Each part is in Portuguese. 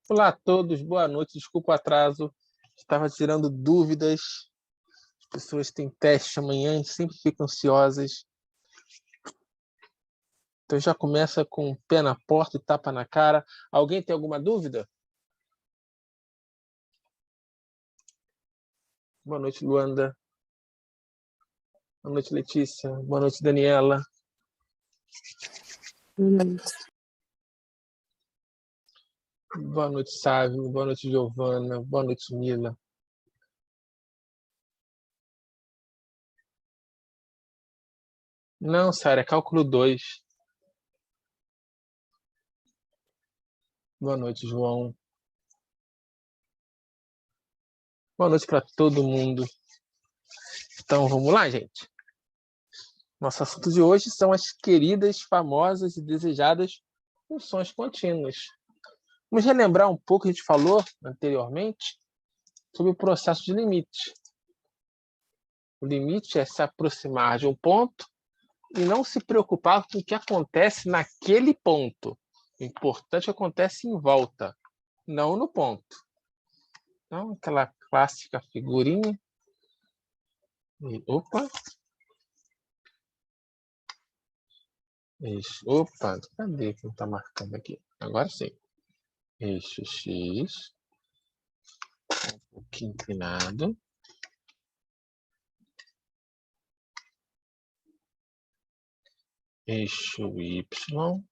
Olá a todos, boa noite, desculpa o atraso, estava tirando dúvidas, as pessoas têm teste amanhã e sempre ficam ansiosas. Então já começa com o pé na porta e tapa na cara. Alguém tem alguma dúvida? Boa noite, Luanda. Boa noite, Letícia. Boa noite, Daniela. Boa noite, Sávio. Boa noite, Giovana. Boa noite, Mila. Não, Sara, é cálculo 2. Boa noite, João. Boa noite para todo mundo. Então, vamos lá, gente. Nosso assunto de hoje são as queridas, famosas e desejadas funções contínuas. Vamos relembrar um pouco, a gente falou anteriormente, sobre o processo de limite. O limite é se aproximar de um ponto e não se preocupar com o que acontece naquele ponto. O importante é o que acontece em volta, não no ponto. Então, aquela clássica figurinha. Opa! Eixo. Opa, cadê que não está marcando aqui? Agora sim. Eixo X. Um pouquinho inclinado. Eixo Y.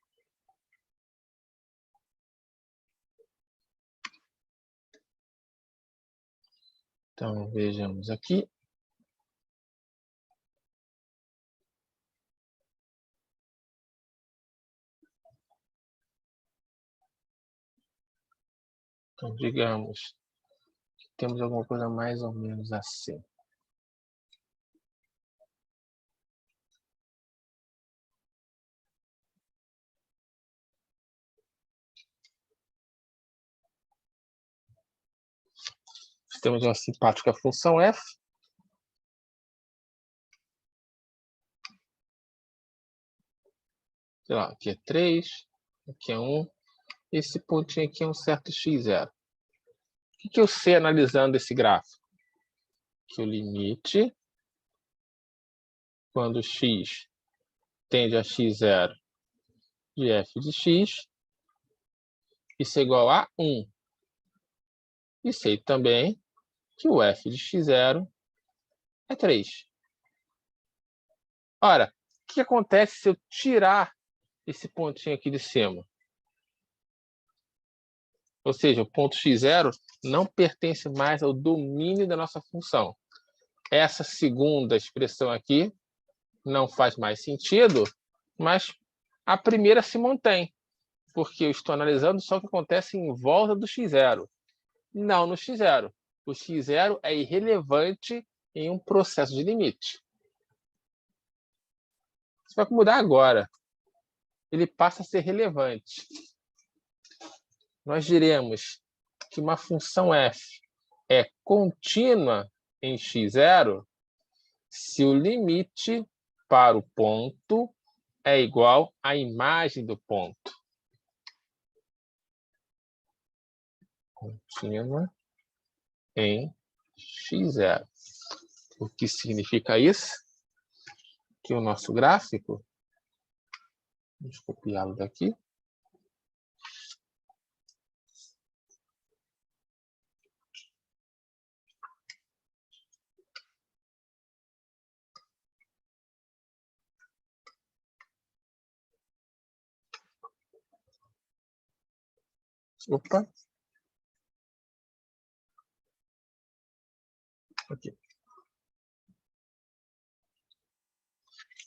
Então, vejamos aqui. Então, digamos que temos alguma coisa mais ou menos assim. Temos uma simpática função f. Sei lá, aqui é 3, aqui é 1. Esse pontinho aqui é um certo x0. O que eu sei analisando esse gráfico? Que o limite, quando x tende a x0 de f de x, isso é igual a 1. E sei também que o f de x0 é 3. Ora, o que acontece se eu tirar esse pontinho aqui de cima? Ou seja, o ponto x0 não pertence mais ao domínio da nossa função. Essa segunda expressão aqui não faz mais sentido, mas a primeira se mantém, porque eu estou analisando só o que acontece em volta do x0, não no x0. O x0 é irrelevante em um processo de limite. Isso vai mudar agora. Ele passa a ser relevante. Nós diremos que uma função f é contínua em x0 se o limite para o ponto é igual à imagem do ponto. Contínua em x0. O que significa isso? Que o nosso gráfico, vamos copiá-lo daqui, opa, aqui.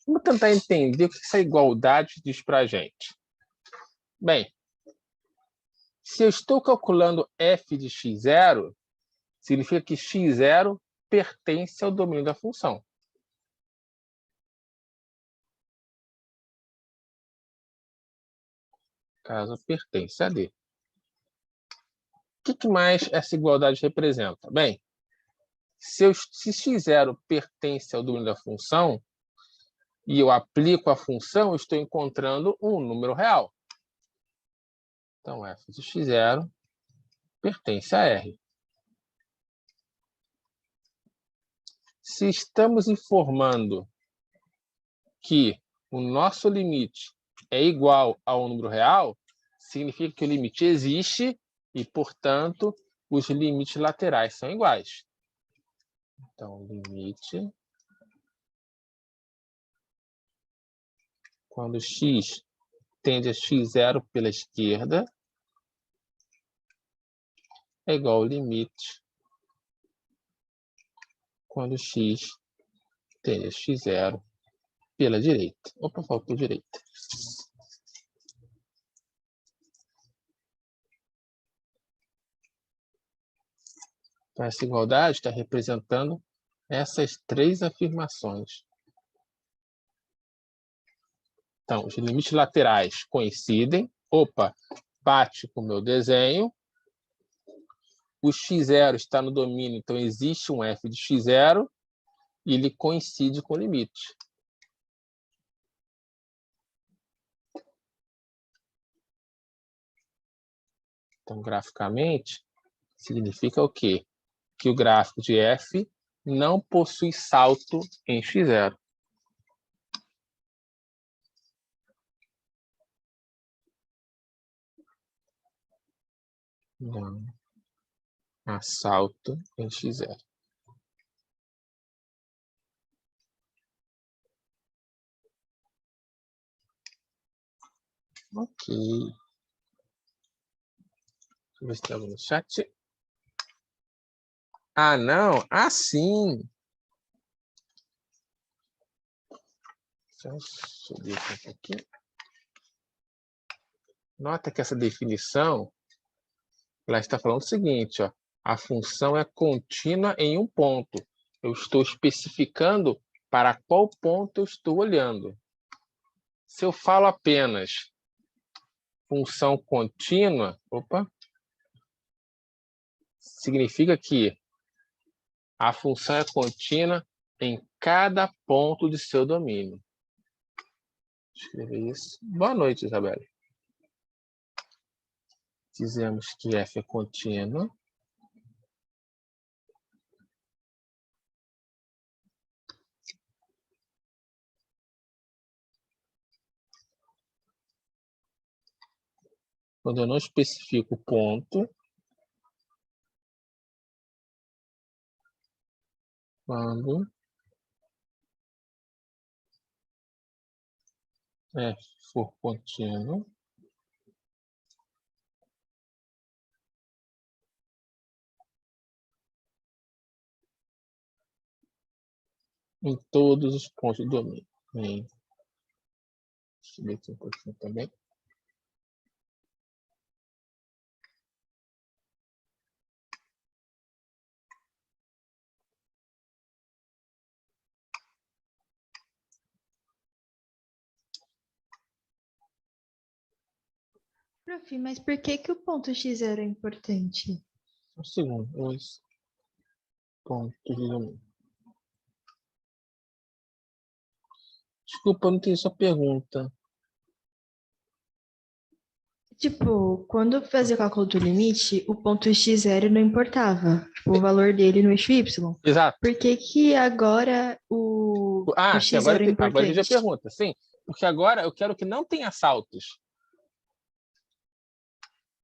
Vamos tentar entender o que essa igualdade diz para a gente. Bem, se eu estou calculando f de x0, significa que x0 pertence ao domínio da função. Caso pertence a D. O que mais essa igualdade representa? Bem, se x0 pertence ao domínio da função, e eu aplico a função, eu estou encontrando um número real. Então, f de x0 pertence a R. Se estamos informando que o nosso limite é igual ao número real, significa que o limite existe e, portanto, os limites laterais são iguais. Então, limite quando x tende a x0 pela esquerda é igual ao limite quando x tende a x0 pela direita. Opa, faltou direita. Então, essa igualdade está representando essas três afirmações. Então, os limites laterais coincidem. Opa, bate com o meu desenho. O x0 está no domínio, então existe um f de x0 e ele coincide com o limite. Então, graficamente, significa o quê? Que o gráfico de f não possui salto em x0. Não há salto em x0. Ok. Deixa eu ver se tem algo no chat. Ah, não? Ah, sim! Deixa eu subir aqui um pouquinho. Nota que essa definição ela está falando o seguinte, ó, a função é contínua em um ponto. Eu estou especificando para qual ponto eu estou olhando. Se eu falo apenas função contínua, significa que a função é contínua em cada ponto de seu domínio. Vou escrever isso. Boa noite, Isabela. Dizemos que f é contínua quando eu não especifico o ponto, quando f for contínuo em todos os pontos do domínio. Deixa eu ver aqui um pouquinho também. Prof, mas por que o ponto x0 é importante? Um segundo, os pontos do domínio. Desculpa, eu não tenho essa pergunta. Tipo, quando eu fazia o cálculo do limite, o ponto x0 não importava, tipo, o valor dele no eixo y. Exato. Por que agora o sim, agora, x0 é agora entendi a importante? pergunta. Sim, porque agora eu quero que não tenha saltos.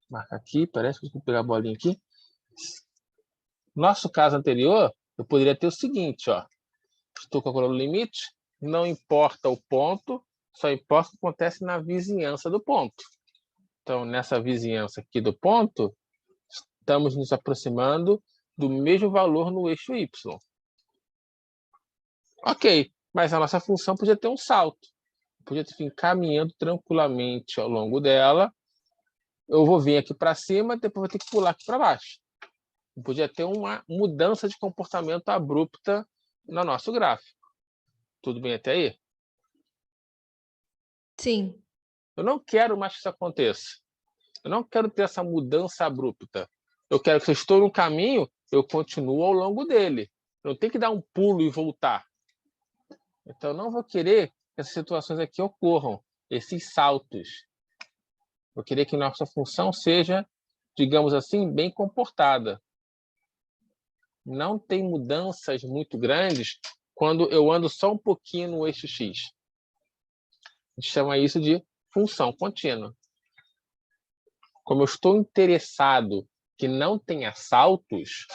Marca aqui, parece que eu vou pegar a bolinha aqui. Nosso caso anterior, eu poderia ter o seguinte, ó. Estou calculando o limite, não importa o ponto, só importa o que acontece na vizinhança do ponto. Então, nessa vizinhança aqui do ponto, estamos nos aproximando do mesmo valor no eixo y. Ok, mas a nossa função podia ter um salto. Podia vir caminhando tranquilamente ao longo dela. Eu vou vir aqui para cima, depois vou ter que pular aqui para baixo. Podia ter uma mudança de comportamento abrupta no nosso gráfico. Tudo bem até aí? Sim. Eu não quero mais que isso aconteça. Eu não quero ter essa mudança abrupta. Eu quero que se eu estou no caminho, eu continuo ao longo dele. Eu não tenho que dar um pulo e voltar. Então, eu não vou querer que essas situações aqui ocorram, esses saltos. Eu queria que nossa função seja digamos assim, bem comportada. Não tem mudanças muito grandes quando eu ando só um pouquinho no eixo X. A gente chama isso de função contínua. Como eu estou interessado que não tenha saltos,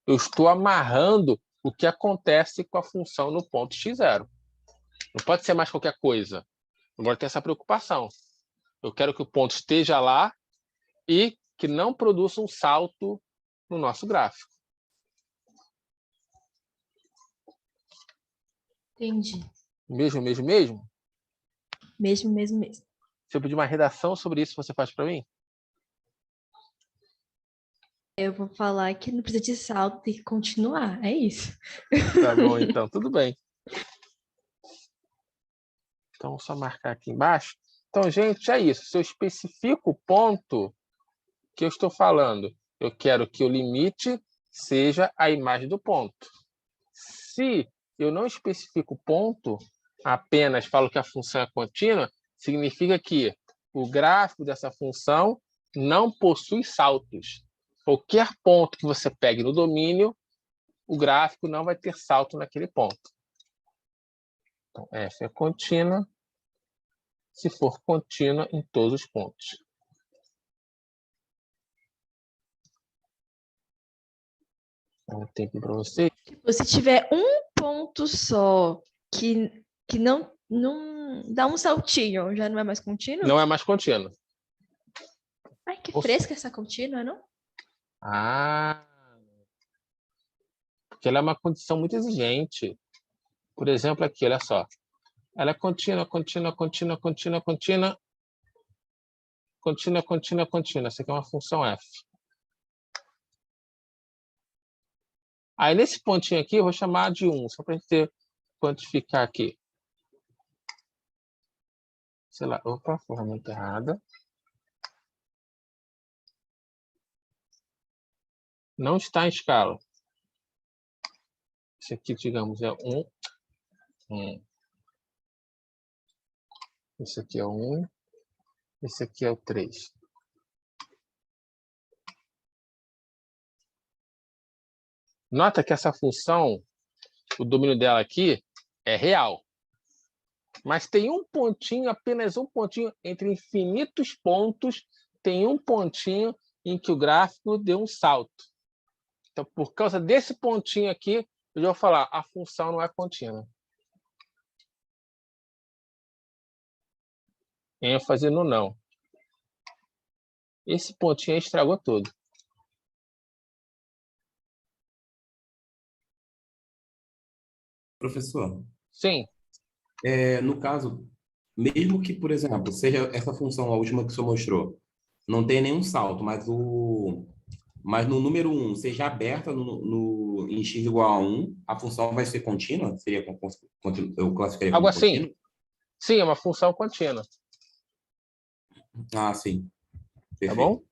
eu estou amarrando o que acontece com a função no ponto x0. Não pode ser mais qualquer coisa. Agora tem essa preocupação. Eu quero que o ponto esteja lá e que não produza um salto no nosso gráfico. Entendi. Mesmo? Mesmo. Se eu pedir uma redação sobre isso, você faz para mim? Eu vou falar que não precisa de salto, tem que continuar. É isso. Tá bom, então. Tudo bem. Então, só marcar aqui embaixo. Então, gente, é isso. Se eu especifico o ponto que eu estou falando, eu quero que o limite seja a imagem do ponto. Se eu não especifico o ponto, apenas falo que a função é contínua, significa que o gráfico dessa função não possui saltos. Qualquer ponto que você pegue no domínio, o gráfico não vai ter salto naquele ponto. Então, f é contínua se for contínua em todos os pontos. Dá um tempo para você. Tipo, se tiver um ponto só que não dá um saltinho, já não é mais contínuo? Não é mais contínua. Ai, que fresca essa contínua, não? Ah, porque ela é uma condição muito exigente. Por exemplo, aqui, olha só. Ela é contínua, contínua, contínua, contínua, contínua. Contínua, contínua, contínua. Essa aqui é uma função f. Aí, nesse pontinho aqui, eu vou chamar de 1, só para a gente quantificar aqui. Sei lá, opa, ferramenta errada. Não está em escala. Esse aqui, digamos, é 1. Esse aqui é 1. Esse aqui é o 3. Nota que essa função, o domínio dela aqui, é real. Mas tem um pontinho, apenas um pontinho, entre infinitos pontos, tem um pontinho em que o gráfico deu um salto. Então, por causa desse pontinho aqui, eu já vou falar, a função não é contínua. ênfase no não. Esse pontinho aí estragou tudo. Professor, Sim. no caso, mesmo que, por exemplo, seja essa função, a última que o senhor mostrou, não tenha nenhum salto, mas no número 1 seja aberta em x igual a 1, a função vai ser contínua? Eu classificaria Algo como assim? contínua? Sim, é uma função contínua. Ah, sim. Tá Perfeito. bom?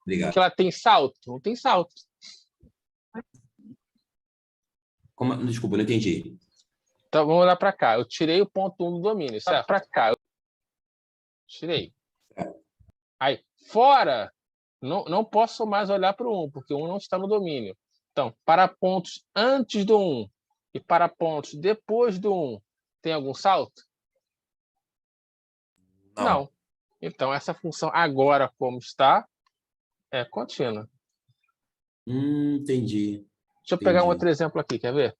Obrigado. Porque ela tem salto? Não tem salto. Desculpa, não entendi. Então, vamos olhar para cá. Eu tirei o ponto 1 do domínio, certo? Para cá. Tirei. Aí, fora, não posso mais olhar para o 1, porque o 1 não está no domínio. Então, para pontos antes do 1 e para pontos depois do 1, tem algum salto? Não. Então, essa função agora, como está, é contínua. Entendi. Deixa eu pegar um outro exemplo aqui, quer ver?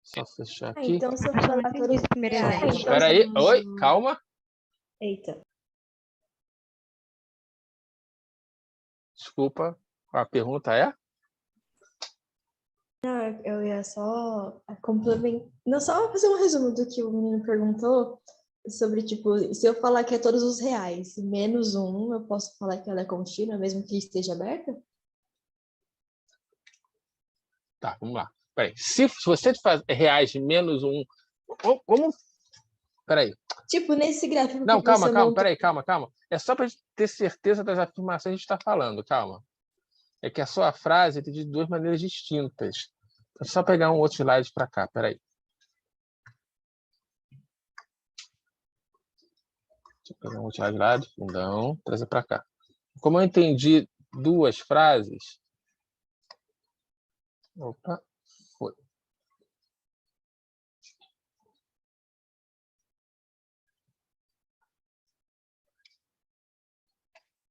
Só fechar aqui. Então, se eu falar todos os primeiros exemplos. Espera aí. Oi, calma. Eita. Desculpa. A pergunta é? Eu ia só complementar, não, só fazer um resumo do que o menino perguntou sobre, tipo, se eu falar que é todos os reais, menos um, eu posso falar que ela é contínua, mesmo que esteja aberta? Tá, vamos lá. Peraí. Se você faz reais menos um... Vamos... Peraí. Tipo, nesse gráfico Não, que calma, você calma. montou... Peraí, calma. É só para ter certeza das afirmações que a gente está falando. Calma. É que a sua frase é de duas maneiras distintas. É só pegar um outro slide para cá. Peraí. Deixa eu pegar um outro slide, fundão, trazer para cá. como eu entendi duas frases... Opa, foi.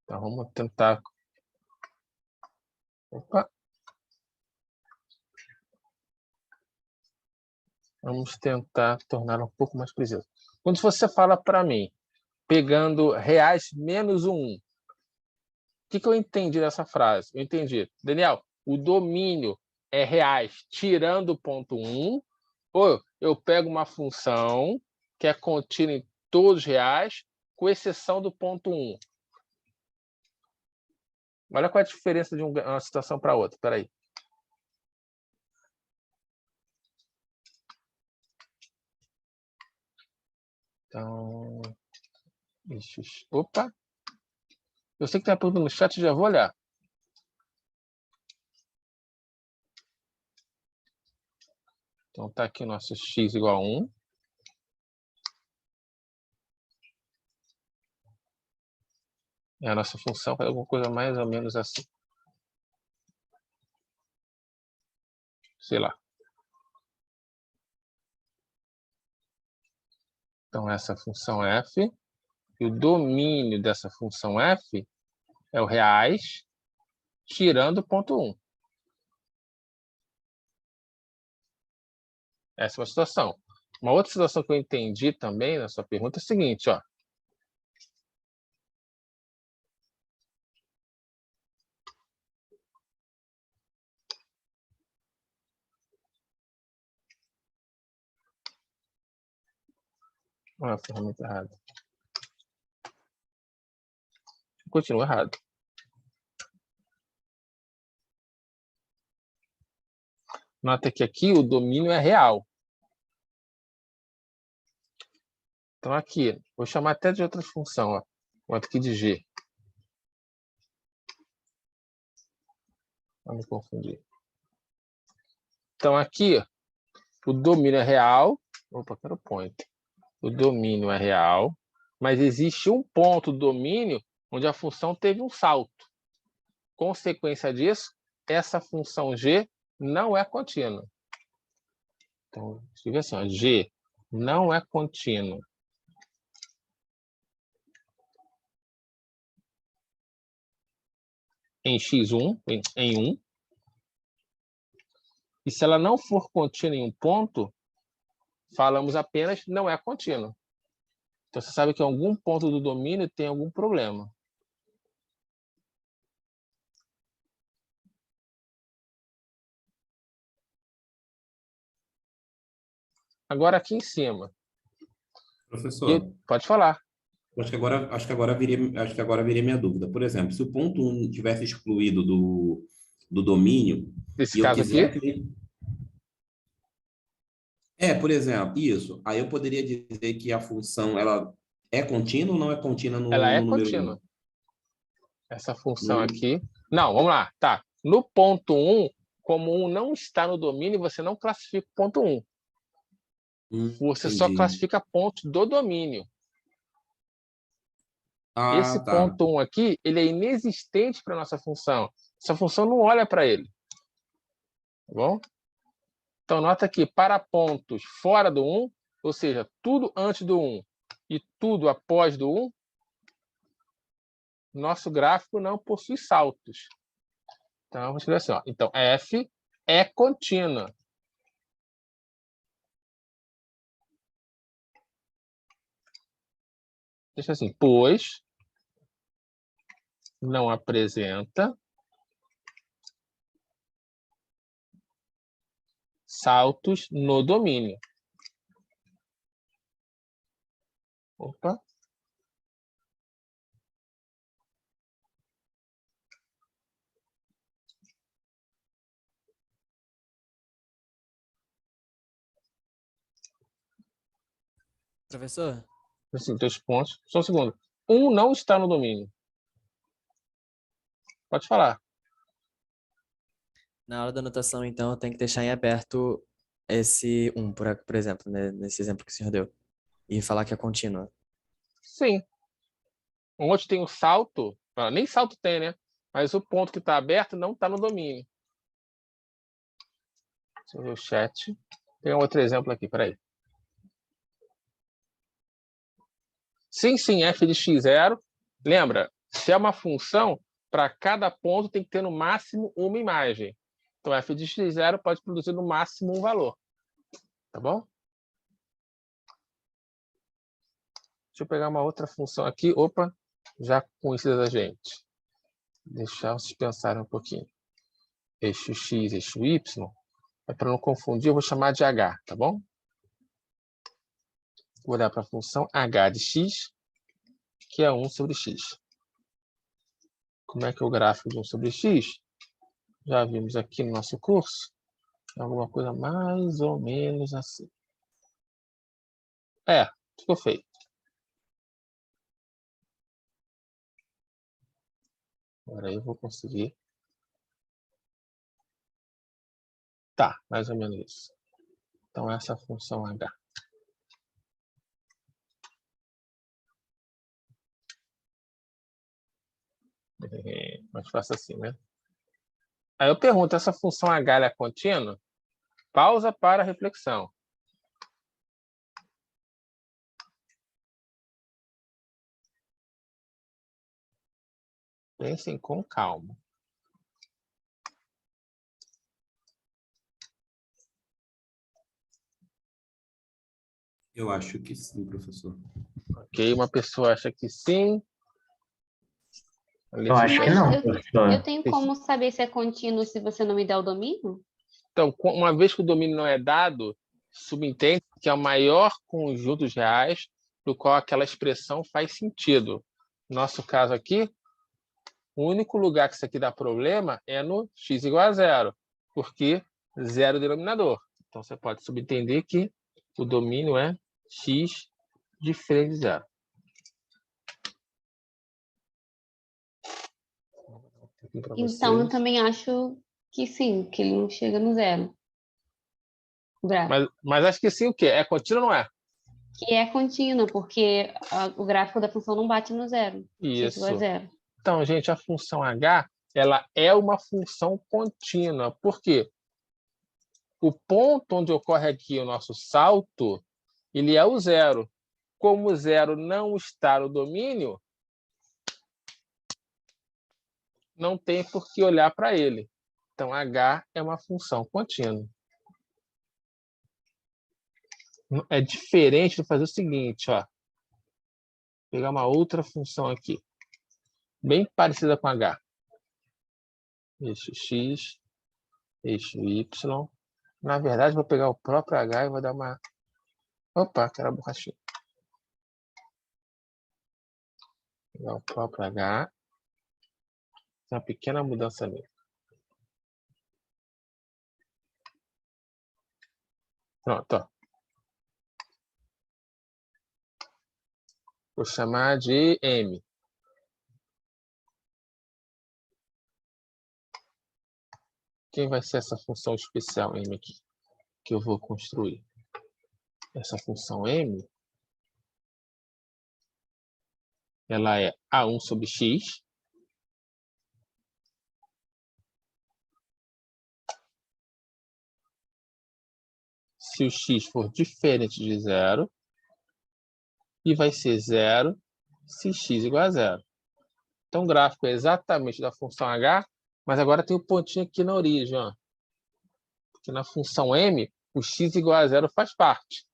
Então, vamos tentar... Opa. Vamos tentar tornar um pouco mais preciso. Quando você fala para mim, pegando reais menos um, o que eu entendi dessa frase? Eu entendi. Daniel, o domínio é reais tirando o ponto 1, ou eu pego uma função que é contínua em todos os reais, com exceção do ponto 1. Olha qual é a diferença de uma situação para outra. Espera aí. Então, opa. Eu sei que tem a pergunta no chat, já vou olhar. Então, está aqui o nosso x igual a 1. É a nossa função, faz alguma coisa mais ou menos assim. Sei lá. Então, essa função f, e o domínio dessa função f é o reais, tirando o ponto 1. Essa é uma situação. Uma outra situação que eu entendi também na sua pergunta é a seguinte, ó. Olha a ferramenta errada. Continua errado. Nota que aqui o domínio é real. Então aqui, vou chamar até de outra função, ó. Bota aqui de g. Não me confundir. Então aqui, o domínio é real. Opa, quero point. O domínio é real, mas existe um ponto do domínio onde a função teve um salto. Consequência disso, essa função g não é contínua. Então, escreve assim, ó, g não é contínuo. Em x1, em 1. E se ela não for contínua em um ponto, falamos apenas não é contínua. Então, você sabe que em algum ponto do domínio tem algum problema. Agora, aqui em cima. Professor, Pode falar. acho que agora viria minha dúvida. Por exemplo, se o ponto 1 tivesse excluído do domínio Nesse e eu caso aqui, quisesse... por exemplo, isso. Aí eu poderia dizer que a função ela é contínua ou não é contínua ela é no número contínua. 1? Essa função aqui... Não, vamos lá. Tá. No ponto 1, como 1 não está no domínio, você não classifica o ponto 1. Você só Entendi. classifica pontos do domínio. Ah, Esse tá. ponto 1 aqui, ele é inexistente para a nossa função. Essa função não olha para ele. Tá bom? Então, nota que para pontos fora do 1, ou seja, tudo antes do 1 e tudo após do 1, nosso gráfico não possui saltos. Então, vamos escrever assim, ó. Então, f é contínua. Deixa assim, pois não apresenta saltos no domínio. Opa. Professor, Assim, 2 pontos. Só um segundo. 1 não está no domínio. Pode falar. na hora da anotação, então, eu tenho que deixar em aberto esse 1, por exemplo, né, nesse exemplo que o senhor deu, e falar que é contínua. Sim. Onde tem o salto, Nem salto tem, né? Mas o ponto que está aberto não está no domínio. Deixa eu ver o chat. Tem um outro exemplo aqui, peraí. Sim, f de x0. Lembra, se é uma função, para cada ponto tem que ter no máximo uma imagem. Então, f de x0 pode produzir no máximo um valor. Tá bom? Deixa eu pegar uma outra função aqui. Opa, já conhecida da gente. Deixar vocês pensarem um pouquinho. Eixo x, eixo y. Para não confundir, eu vou chamar de h, tá bom? Vou olhar para a função h de x, que é 1 sobre x. Como é que é o gráfico de 1 sobre x? Já vimos aqui no nosso curso. É alguma coisa mais ou menos assim. Ficou feito. Agora aí eu vou conseguir. Tá, mais ou menos isso. Então, essa é a função h. Mais fácil assim, né? Aí eu pergunto, essa função h é contínua? Pausa para a reflexão. Pensem com calma. Eu acho que sim, professor. Ok, uma pessoa acha que sim. Eu acho que Mas não, eu professor. tenho como saber se é contínuo se você não me der o domínio? Então, uma vez que o domínio não é dado, subentende que é o maior conjunto de reais do qual aquela expressão faz sentido. No nosso caso aqui, o único lugar que isso aqui dá problema é no x igual a zero, porque zero é o denominador. Então, você pode subentender que o domínio é x diferente de zero. Então, eu também acho que sim, que ele não chega no zero. O gráfico. Mas acho que sim o quê? É contínuo ou não é? Que é contínuo, porque o gráfico da função não bate no zero. X igual a Isso. zero. Então, gente, a função h, ela é uma função contínua. Por quê? O ponto onde ocorre aqui o nosso salto, ele é o zero. Como o zero não está no domínio, não tem por que olhar para ele. Então, h é uma função contínua. É diferente de fazer o seguinte, ó. Pegar uma outra função aqui, bem parecida com h. Eixo x, eixo y. Na verdade, vou pegar o próprio h e vou dar uma... Opa, aquela borrachinha. Pegar o próprio h. Tem uma pequena mudança ali. Pronto, ó. Vou chamar de m. Quem vai ser essa função especial m aqui? Que eu vou construir. Essa função m, ela é a1 sobre x. Se o x for diferente de zero. E vai ser zero se x igual a zero. Então, o gráfico é exatamente da função h, mas agora tem um pontinho aqui na origem, ó. Porque na função m, o x igual a zero faz parte.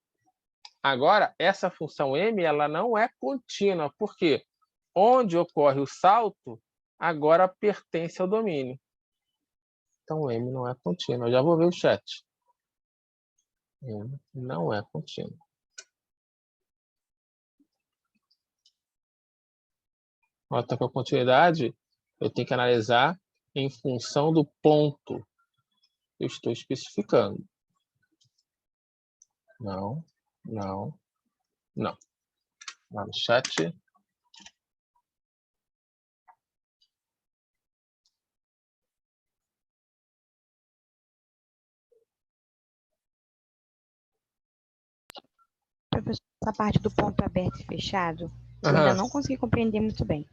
Agora, essa função m, ela não é contínua. Por quê? Onde ocorre o salto, agora pertence ao domínio. Então, m não é contínua. Eu já vou ver o chat. M não é contínua. Nota que a continuidade eu tenho que analisar em função do ponto. Eu estou especificando. Não, não, não. Lá no chat. Professor, essa parte do ponto aberto e fechado, eu ainda não consegui compreender muito bem.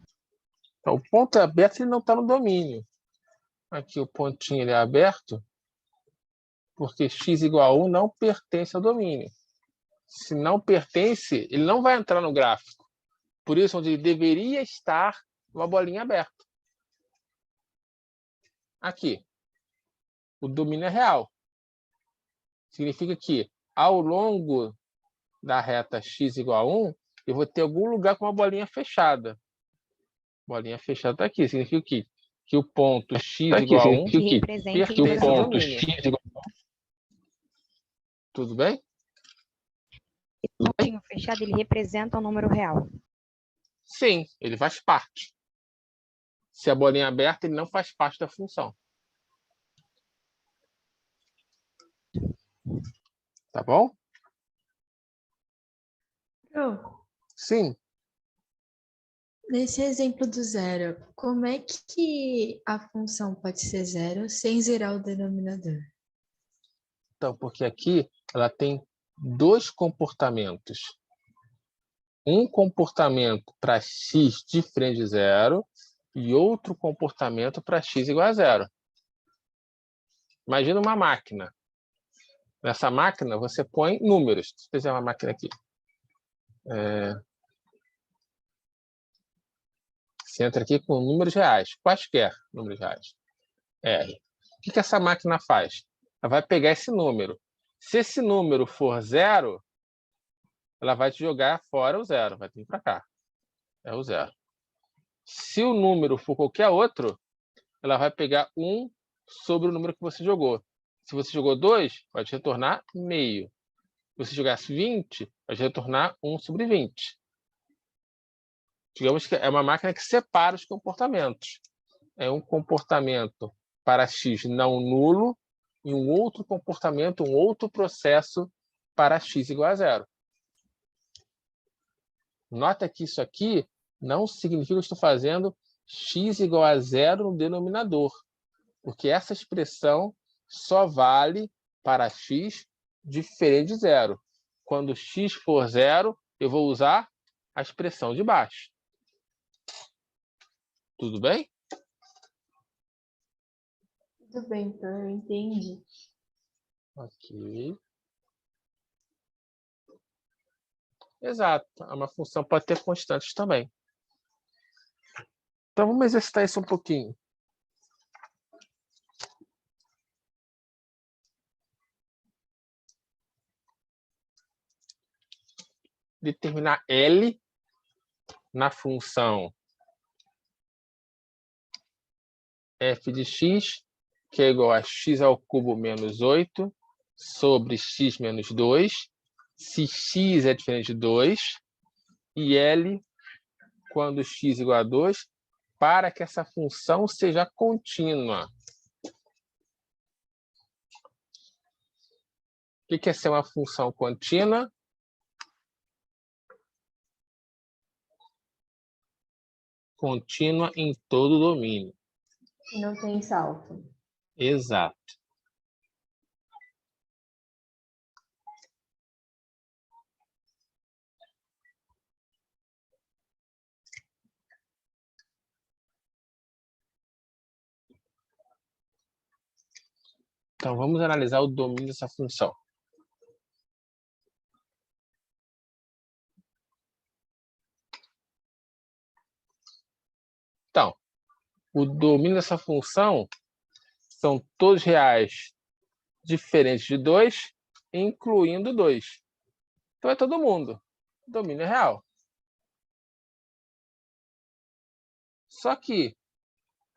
Então, o ponto é aberto, ele não está no domínio. Aqui o pontinho ele é aberto, porque x igual a 1 não pertence ao domínio. Se não pertence, ele não vai entrar no gráfico. Por isso, onde ele deveria estar, uma bolinha aberta. Aqui, o domínio é real. Significa que, ao longo da reta x igual a 1, eu vou ter algum lugar com uma bolinha fechada. Bolinha fechada está aqui. Significa que o ponto x igual a 1 representa o ponto x igual a 1. Tudo bem? O pontinho fechado, ele representa um número real. Sim, ele faz parte. Se a bolinha é aberta, ele não faz parte da função. Tá bom? Sim. Nesse exemplo do zero, como é que a função pode ser zero sem zerar o denominador? Então, porque aqui ela tem dois comportamentos. Um comportamento para x diferente de zero e outro comportamento para x igual a zero. Imagina uma máquina. Nessa máquina, você põe números. Deixa eu fazer uma máquina aqui. Você entra aqui com números reais, quaisquer números reais. R. O que essa máquina faz? Ela vai pegar esse número. Se esse número for zero, ela vai te jogar fora o zero, vai vir para cá. É o zero. Se o número for qualquer outro, ela vai pegar 1 sobre o número que você jogou. Se você jogou 2, vai te retornar meio. Se você jogasse 20, vai te retornar 1 sobre 20. Digamos que é uma máquina que separa os comportamentos. É um comportamento para x não nulo e um outro comportamento, um outro processo para x igual a zero. Nota que isso aqui não significa que eu estou fazendo x igual a zero no denominador, porque essa expressão só vale para x diferente de zero. Quando x for zero, eu vou usar a expressão de baixo. Tudo bem? Tudo bem, então eu entendi. Ok. Exato. Uma função pode ter constantes também. Então, vamos exercitar isso um pouquinho. Determinar L na função f de x, que é igual a x ao cubo menos 8 sobre x menos 2, se x é diferente de 2, e L quando x é igual a 2, para que essa função seja contínua. O que é ser uma função contínua? Contínua em todo o domínio. Não tem salto. Exato. Então, vamos analisar o domínio dessa função. Então, o domínio dessa função são todos reais diferentes de 2, incluindo 2. Então, é todo mundo. Domínio é real. Só que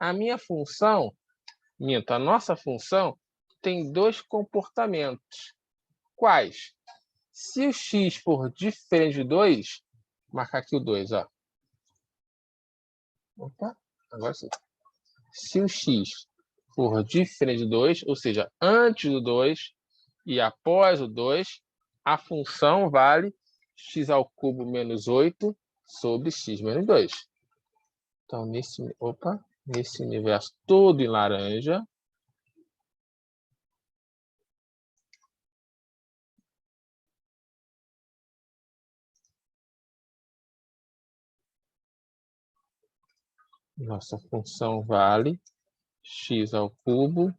a minha função, a nossa função, tem dois comportamentos. Quais? Se o x for diferente de 2, vou marcar aqui o 2, ó. Opa, agora sim. Se o x for diferente de 2, ou seja, antes do 2 e após o 2, a função vale x ao cubo menos 8 sobre x menos 2. Então, nesse universo todo em laranja, Nossa função vale x ao cubo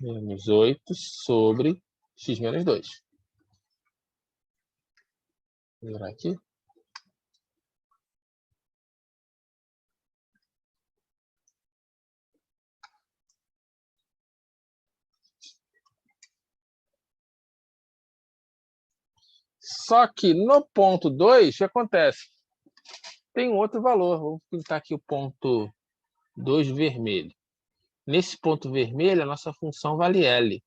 menos 8 sobre x menos 2. Vou virar aqui. Só que no ponto 2, o que acontece? Tem um outro valor. Vou pintar aqui o ponto 2 vermelho. Nesse ponto vermelho, a nossa função vale L.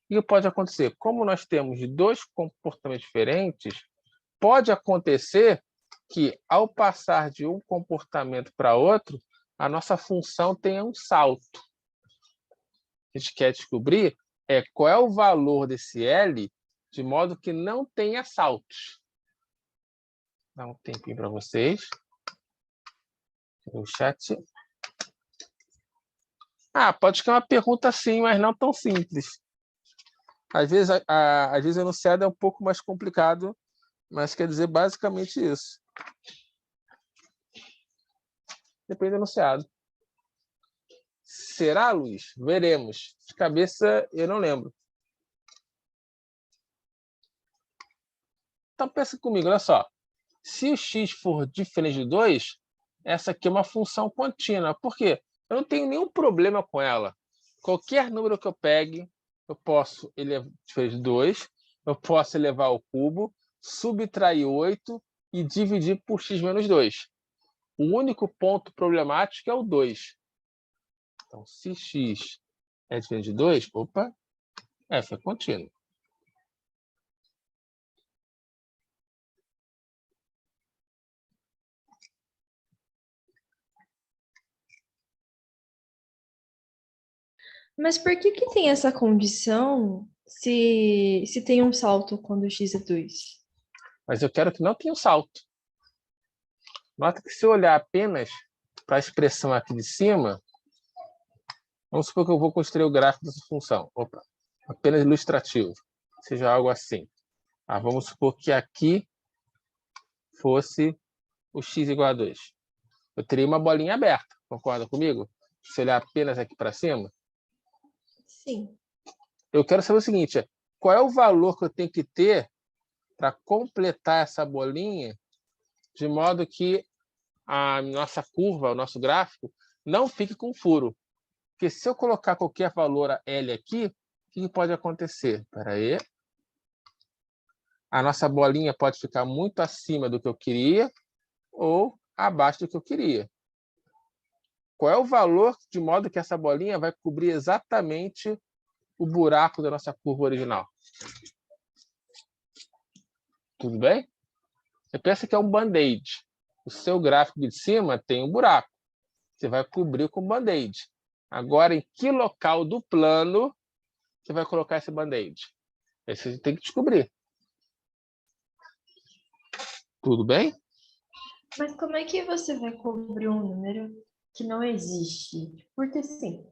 E o que pode acontecer? Como nós temos dois comportamentos diferentes, pode acontecer que, ao passar de um comportamento para outro, a nossa função tenha um salto. A gente quer descobrir qual é o valor desse L, de modo que não tenha saltos. Dá um tempinho para vocês. O chat. Pode ficar uma pergunta sim, mas não tão simples. Às vezes o enunciado é um pouco mais complicado, mas quer dizer basicamente isso. Depende do enunciado. Será, Luiz? Veremos. De cabeça, eu não lembro. Então, pensa comigo, olha só. Se o x for diferente de 2, essa aqui é uma função contínua. Por quê? Eu não tenho nenhum problema com ela. Qualquer número que eu pegue, eu posso elevar diferente de 2, eu posso elevar ao cubo, subtrair 8 e dividir por x menos 2. O único ponto problemático é o 2. Então, se x é diferente de 2, f é contínuo. Mas por que tem essa condição se tem um salto quando x é 2? Mas eu quero que não tenha um salto. Nota que se eu olhar apenas para a expressão aqui de cima, vamos supor que eu vou construir o gráfico dessa função. Apenas ilustrativo. Seja algo assim. Vamos supor que aqui fosse o x igual a 2. Eu teria uma bolinha aberta. Concorda comigo? Se olhar apenas aqui para cima. Sim. Eu quero saber o seguinte, qual é o valor que eu tenho que ter para completar essa bolinha de modo que a nossa curva, o nosso gráfico, não fique com furo. Porque se eu colocar qualquer valor a L aqui, o que pode acontecer? Espera aí. A nossa bolinha pode ficar muito acima do que eu queria ou abaixo do que eu queria. Qual é o valor de modo que essa bolinha vai cobrir exatamente o buraco da nossa curva original? Tudo bem? Você pensa que é um band-aid. O seu gráfico de cima tem um buraco. Você vai cobrir com band-aid. Agora, em que local do plano você vai colocar esse band-aid? Aí você tem que descobrir. Tudo bem? Mas como é que você vai cobrir um número que não existe? Porque assim,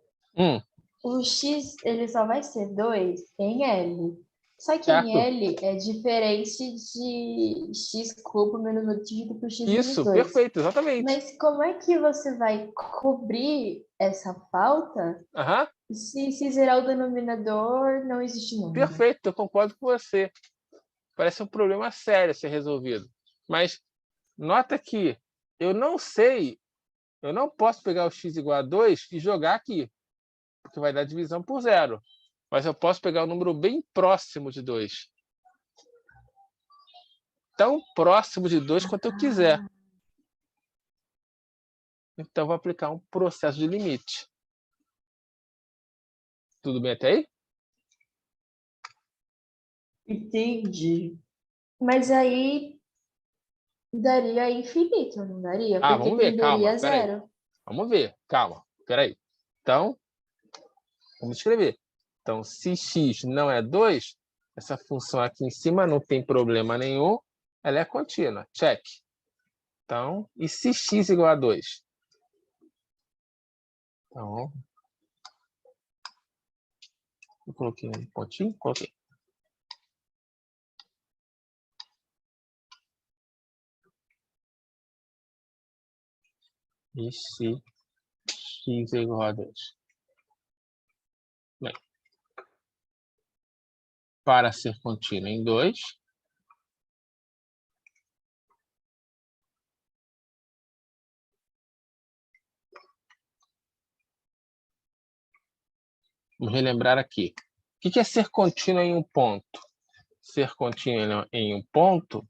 o x ele só vai ser 2 em L. Só que Certo. em L é diferente de x cubo menos 8 dividido por x menos Isso, 2. perfeito, exatamente. Mas como é que você vai cobrir essa falta se zerar o denominador não existe número? Perfeito, eu concordo com você. Parece um problema sério a ser resolvido. Mas nota que eu não sei, eu não posso pegar o x igual a 2 e jogar aqui, porque vai dar divisão por zero. Mas eu posso pegar um número bem próximo de 2. Tão próximo de 2 quanto eu quiser. Então, vou aplicar um processo de limite. Tudo bem até aí? Entendi. Mas aí daria infinito, não daria? Porque Vamos ver, calma, tenderia a zero. Vamos ver, calma, peraí. Então, vamos escrever. Então, se x não é 2, essa função aqui em cima não tem problema nenhum, ela é contínua, check. Então, e se x igual a 2? Então, eu coloquei um pontinho, coloquei. E se x é igual a 2. Bem, para ser contínuo em 2, vamos relembrar aqui. O que é ser contínuo em um ponto? Ser contínuo em um ponto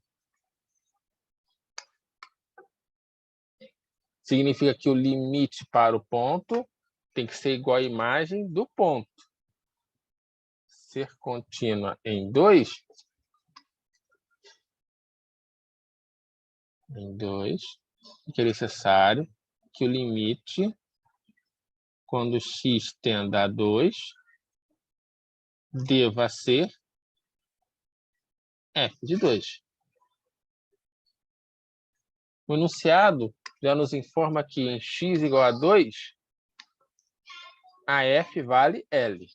significa que o limite para o ponto tem que ser igual à imagem do ponto. Ser contínua em 2, é necessário que o limite, quando x tenda a 2, deva ser f de 2. O enunciado já nos informa que em x igual a 2, a f vale L.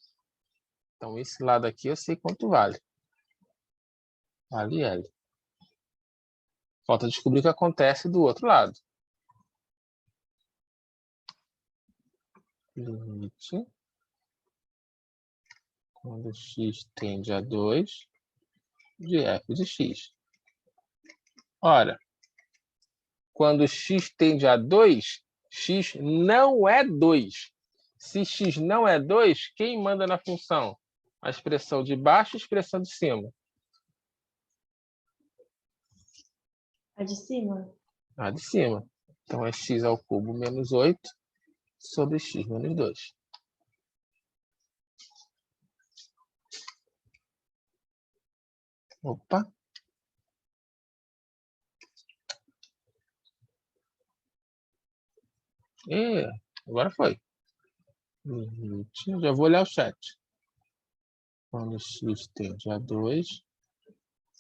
Então, esse lado aqui eu sei quanto vale. Vale L. Falta descobrir o que acontece do outro lado. Limite, quando x tende a 2, de f de x. Ora, quando x tende a 2, x não é 2. Se x não é 2, quem manda na função? A expressão de baixo e a expressão de cima? A de cima? A de cima. Então, é x ao cubo menos 8 sobre x menos 2. Opa! Agora foi. Já vou olhar o chat. Quando x tende a 2,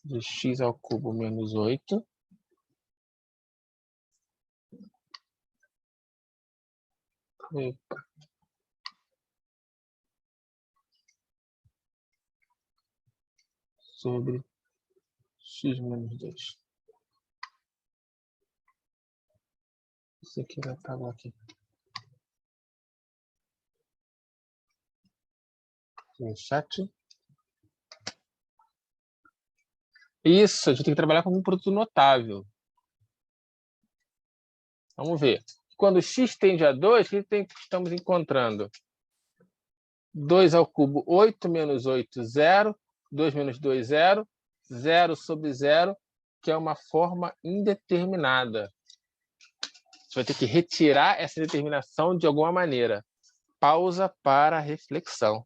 de x ao cubo menos 8. Opa. Sobre x menos 2. Isso aqui vai acabar aqui. No chat. Isso, a gente tem que trabalhar com um produto notável. Vamos ver. Quando x tende a 2, o que estamos encontrando? 2 ao cubo, 8 menos 8, 0. 2 menos 2, 0. 0 sobre 0, que é uma forma indeterminada. Você vai ter que retirar essa determinação de alguma maneira. Pausa para reflexão.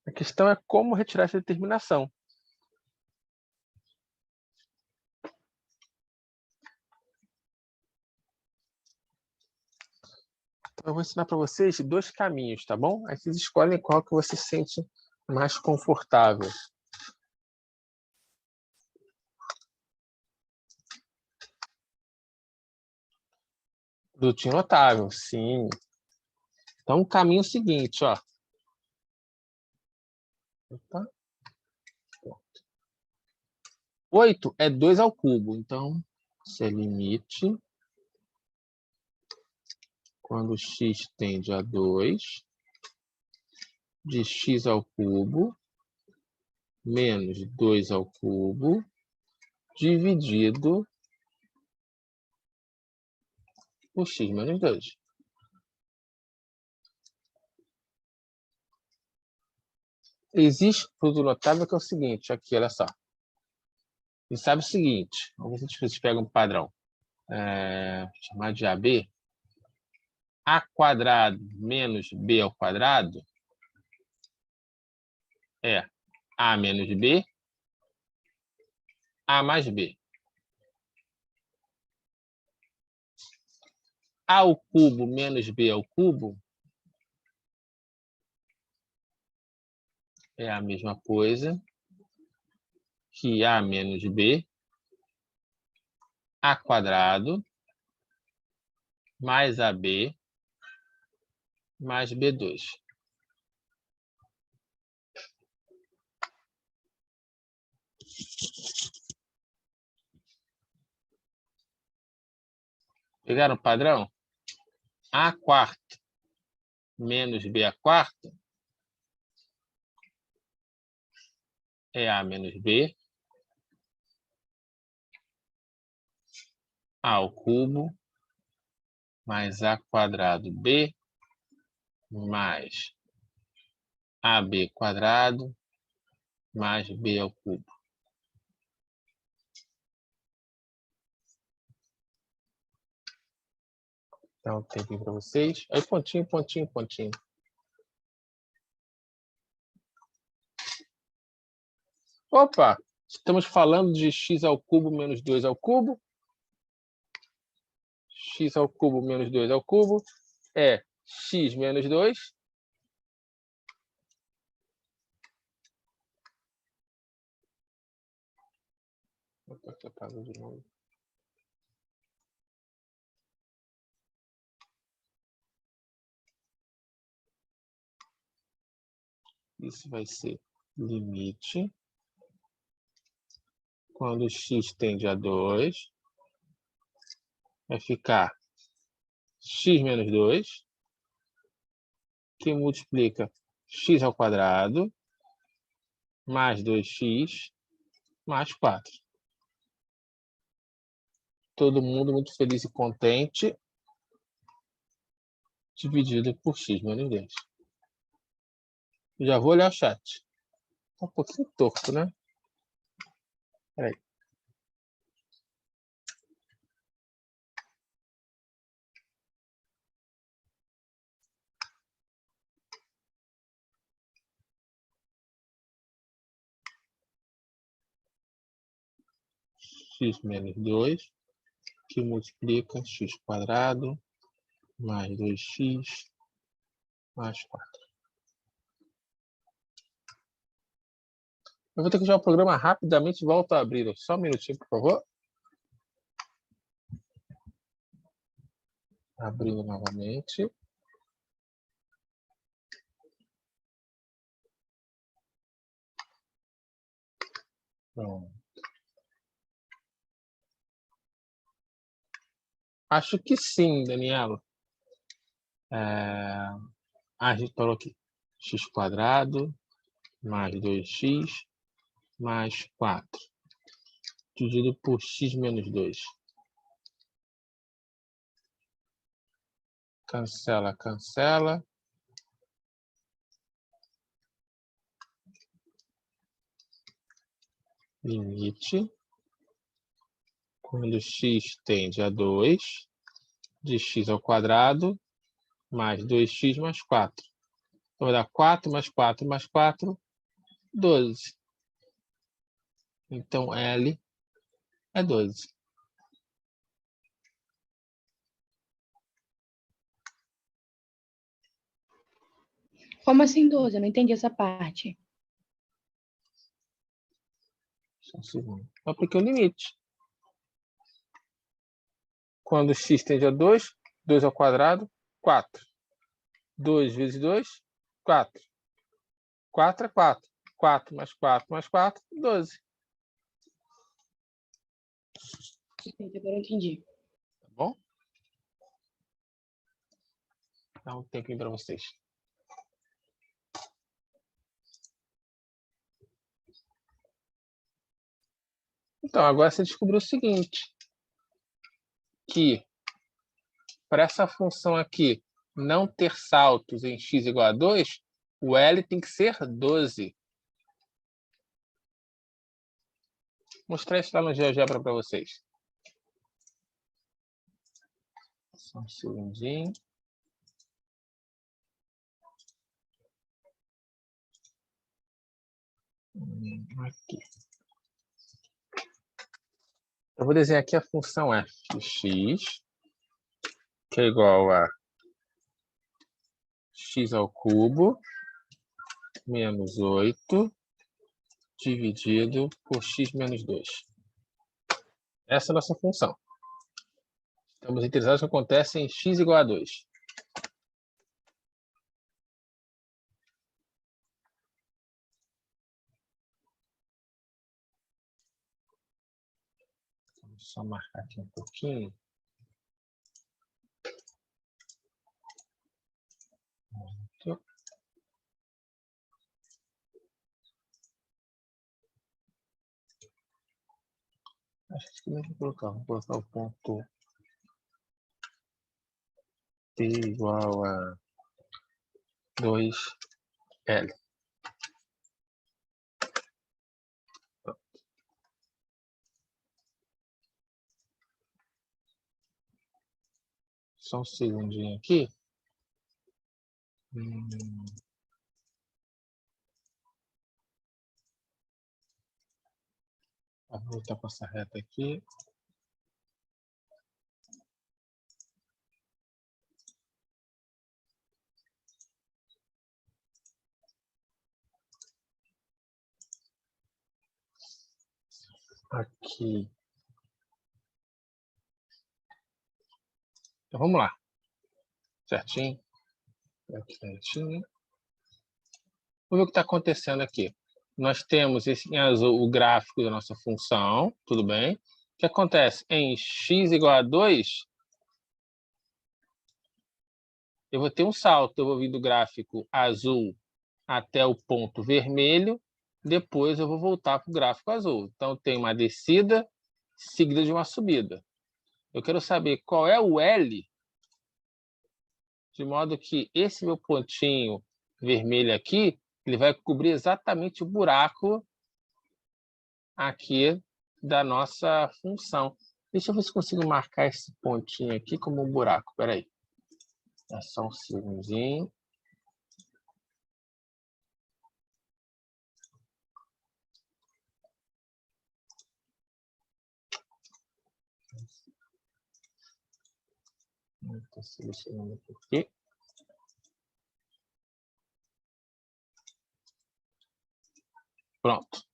A questão é como retirar essa determinação. Então, eu vou ensinar para vocês 2 caminhos, tá bom? Aí vocês escolhem qual que você se sente mais confortável. Produtinho notável, sim. Então, o caminho é o seguinte, ó. Opa. 8 é 2 ao cubo, então, isso é limite. Quando x tende a 2, de x ao cubo, menos 2 ao cubo, dividido por x menos 2. Existe um produto notável que é o seguinte, aqui, olha só. E sabe o seguinte, vamos ver se vocês pegam um padrão. Chamar de AB. A quadrado menos B ao quadrado é A menos B, A mais B. A ao cubo menos B ao cubo é a mesma coisa que A menos B, A quadrado, mais AB mais B2. Pegaram o padrão? A quarta menos B a quarta é A menos B ao cubo mais A quadrado B mais AB quadrado mais B ao cubo. Dá um tempinho para vocês. Aí, pontinho, pontinho, pontinho. Opa! Estamos falando de x ao cubo menos 2 ao cubo. X ao cubo menos 2 ao cubo é x menos 2. Opa, que apagou de novo. Isso vai ser limite quando x tende a 2, vai ficar x menos 2, que multiplica x ao quadrado, mais 2x, mais 4. Todo mundo muito feliz e contente, dividido por x menos 2. Já vou olhar o chat. Tá um pouquinho torto, né? Peraí. X menos 2, que multiplica x quadrado, mais 2x, mais 4. Eu vou ter que usar o programa rapidamente e volto a abrir. Só um minutinho, por favor. Abrindo novamente. Pronto. Acho que sim, Daniela. A gente falou aqui. X quadrado mais 2x mais 4. Dividido por x menos 2. Cancela, cancela. Limite. Quando x tende a 2, de x ao quadrado, mais 2x mais 4. Então, vai dar 4 mais 4 mais 4, 12. Então, L é 12. Como assim 12? Eu não entendi essa parte. Só um segundo. Eu apliquei o limite. Quando x tende a 2, 2 ao quadrado, 4. 2 vezes 2, 4. 4 é 4. 4 mais 4 mais 4, 12. Agora eu entendi. Tá bom? Dá um tempinho para vocês. Então, agora você descobriu o seguinte, que para essa função aqui não ter saltos em x igual a 2, o L tem que ser 12. Vou mostrar isso lá no GeoGebra para vocês. Só um segundinho. Aqui. Eu vou desenhar aqui a função f de x, que é igual a x ao cubo menos 8 dividido por x menos 2. Essa é a nossa função. Estamos interessados no que acontece em x igual a 2. Vamos só marcar aqui um pouquinho. Pronto. Acho que não vou colocar o ponto T igual a 2L. Só um segundinho aqui. Vou voltar para essa reta aqui. Aqui. Então vamos lá. Certinho. Aqui certinho. Vamos ver o que está acontecendo aqui. Nós temos esse, em azul o gráfico da nossa função, tudo bem? O que acontece? Em x igual a 2, eu vou ter um salto. Eu vou vir do gráfico azul até o ponto vermelho, depois eu vou voltar para o gráfico azul. Então, tem uma descida seguida de uma subida. Eu quero saber qual é o L, de modo que esse meu pontinho vermelho aqui, ele vai cobrir exatamente o buraco aqui da nossa função. Deixa eu ver se consigo marcar esse pontinho aqui como um buraco. Espera aí. É só um segundinho. Estou selecionando aqui. Pronto.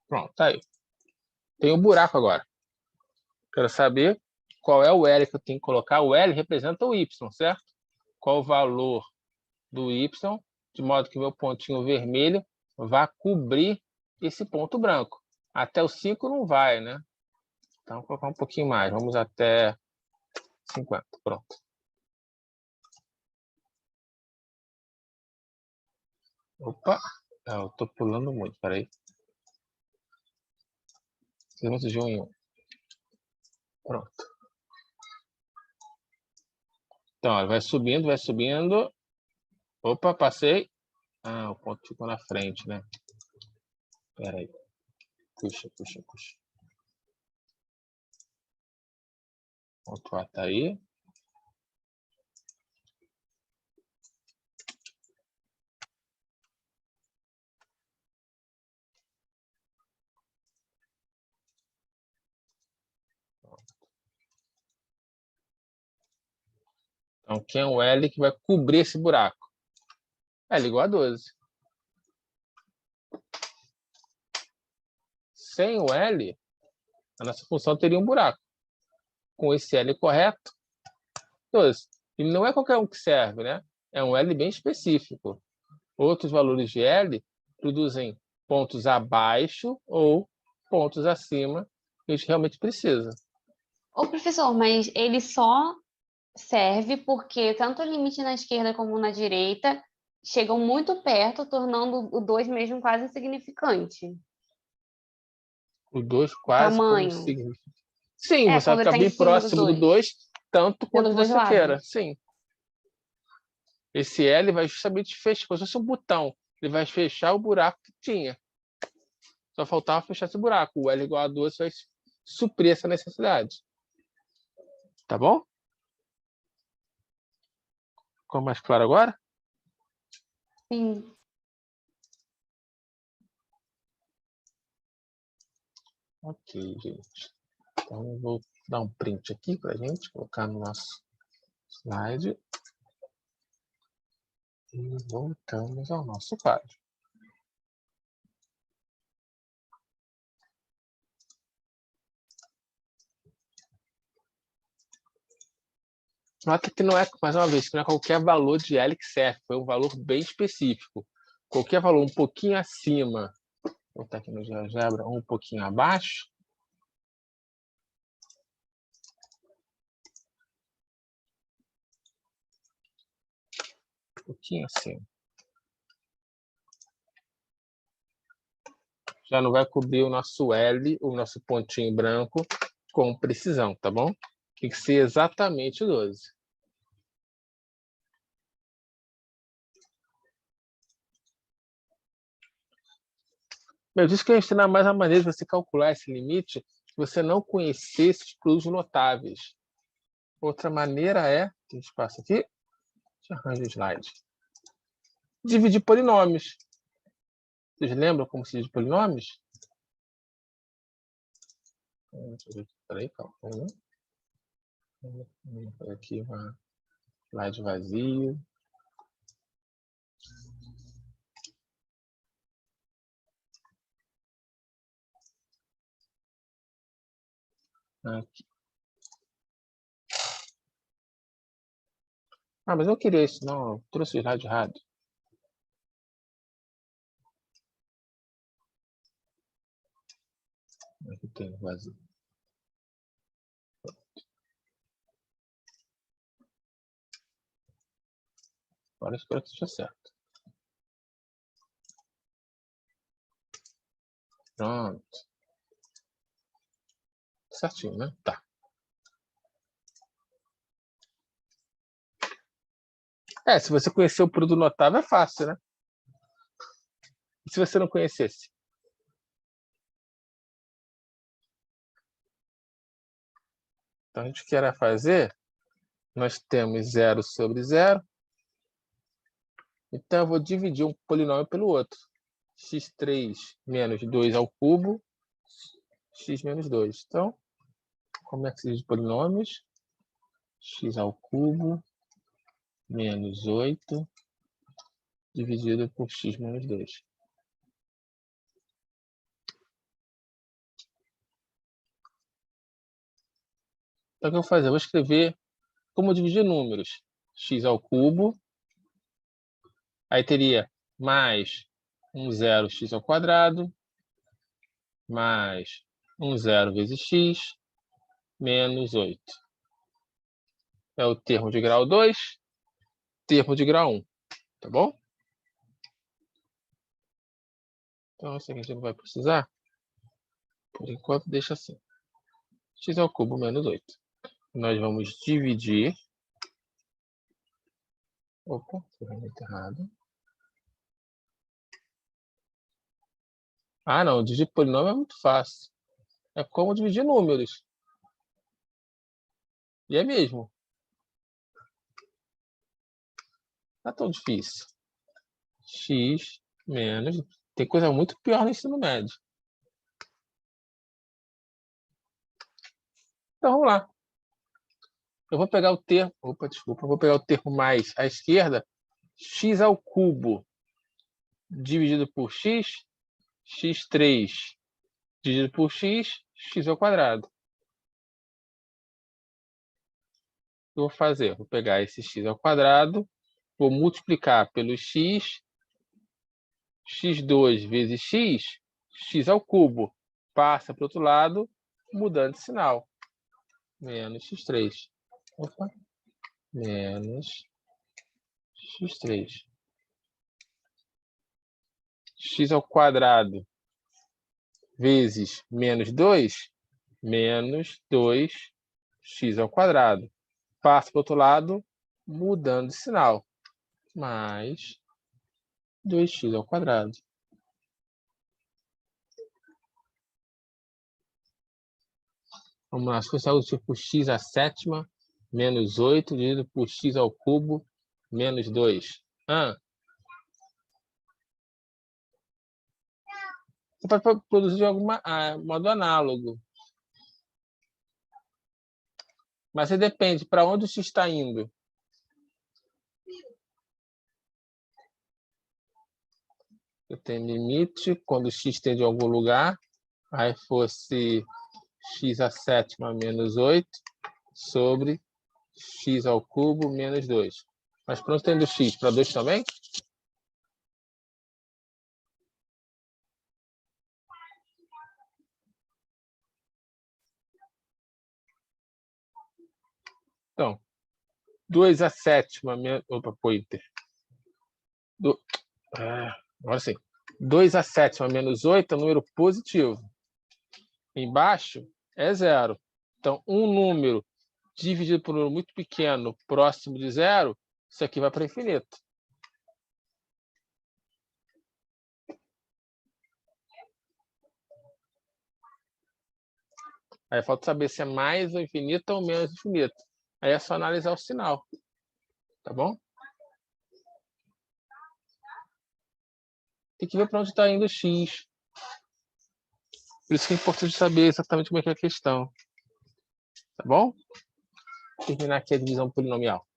Pronto, tá aí. Tem um buraco agora. Quero saber qual é o L que eu tenho que colocar. O L representa o Y, certo? Qual o valor do Y, de modo que meu pontinho vermelho vá cobrir esse ponto branco. Até o 5 não vai, né? Então, vou colocar um pouquinho mais. Vamos até 50. Pronto. Opa! Eu estou pulando muito, peraí. Segmentos de 1 em 1. Pronto. Então, ele vai subindo, vai subindo. Opa, passei. Ah, o ponto ficou na frente, né? Espera aí. Puxa, puxa, puxa. Ponto A tá aí. Então, quem é o L que vai cobrir esse buraco? L igual a 12. Sem o L, a nossa função teria um buraco. Com esse L correto, 12. E não é qualquer um que serve, né? É um L bem específico. Outros valores de L produzem pontos abaixo ou pontos acima que a gente realmente precisa. Ô, professor, mas ele só serve porque tanto o limite na esquerda como na direita chegam muito perto, tornando o 2 mesmo quase insignificante. O 2 quase como Tamanho. significa. Sim, você vai quando ele ficar tá em bem cima do próximo do dois. 2, tanto quanto Pelos dois você lados. queira. Sim. Esse L vai justamente fechar, como se fosse um botão. Ele vai fechar o buraco que tinha. Só faltava fechar esse buraco. O L igual a 12 vai suprir essa necessidade. Tá bom? Ficou mais claro agora? Sim. Ok, gente. Então, eu vou dar um print aqui para a gente colocar no nosso slide. E voltamos ao nosso quadro. Nota que não é, mais uma vez, que não é qualquer valor de L que serve, foi um valor bem específico. Qualquer valor um pouquinho acima, vou botar aqui no GeoGebra, um pouquinho abaixo, um pouquinho acima, já não vai cobrir o nosso L, o nosso pontinho branco, com precisão, tá bom? Tem que ser exatamente 12. Eu disse que eu ia ensinar mais a maneira de você calcular esse limite se você não conhecer esses plus notáveis. Outra maneira é, tem espaço aqui, deixa eu arranjar o slide. Dividir polinômios. Vocês lembram como se divide polinômios? Deixa eu ver. Peraí, calma. Aqui, uma slide vazio. Aqui. Ah, mas eu queria isso, não. Eu trouxe o slide errado. Aqui tem vazio. Agora espero que esteja certo. Pronto. Certinho, né? Tá. Se você conhecer o produto notável, é fácil, né? E se você não conhecesse? Então, a gente quer fazer, nós temos 0 sobre 0. Então, eu vou dividir um polinômio pelo outro. x3 menos 2 ao cubo, x menos 2. Então, como é que se divide polinômios? X ao cubo menos 8 dividido por x menos 2. Então, o que eu vou fazer? Eu vou escrever como dividir números. X ao cubo. Aí teria mais um zero x ao quadrado, mais um zero vezes x, menos 8. É o termo de grau 2, termo de grau 1. Tá bom? Então, isso aqui a gente não vai precisar. Por enquanto, deixa assim. X ao cubo menos 8. Nós vamos dividir. Opa, ferramenta errada. Ah, não. Dividir polinômio é muito fácil. É como dividir números. E é mesmo. Não é tão difícil. X menos... Tem coisa muito pior no ensino médio. Então, vamos lá. Eu vou pegar o termo... Opa, desculpa. Eu vou pegar o termo mais à esquerda. X ao cubo dividido por x. X3 dividido por x. X ao quadrado. O que eu vou fazer? Vou pegar esse x ao quadrado. Vou multiplicar pelo x. X2 vezes x. X ao cubo. Passa para o outro lado, mudando de sinal. Menos x3. Opa. Menos x3. X ao quadrado vezes menos 2, menos 2x ao quadrado. Passa para o outro lado, mudando de sinal. Mais 2x ao quadrado. Vamos lá, se fosse algo tipo x à sétima, menos 8, dividido por x ao cubo, menos 2. Você pode produzir de algum modo análogo. Mas aí depende para onde o x está indo. Eu tenho limite quando o x tende a algum lugar. Aí fosse x à sétima menos 8 sobre x ao cubo menos 2. Mas para onde está indo x? Para 2 também? Então, 2 à sétima menos... Opa, pointer. Agora sim. 2 à sétima menos 8 é um número positivo. Embaixo é 0. Então, um número dividido por um número muito pequeno próximo de 0, isso aqui vai para infinito. Aí falta saber se é mais o infinito ou menos o infinito. Aí é só analisar o sinal. Tá bom? Tem que ver para onde está indo o x. Por isso que é importante saber exatamente como é que é a questão. Tá bom? Vou terminar aqui a divisão polinomial.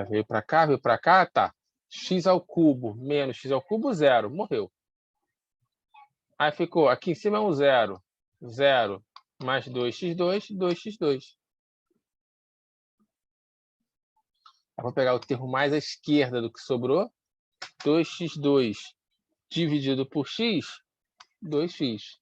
Veio para cá, tá. X ao cubo menos x ao cubo, 0. Morreu. Aí ficou, aqui em cima é um 0. 0 mais 2x2, 2x2. Eu vou pegar o termo mais à esquerda do que sobrou. 2x2 dividido por x, 2x.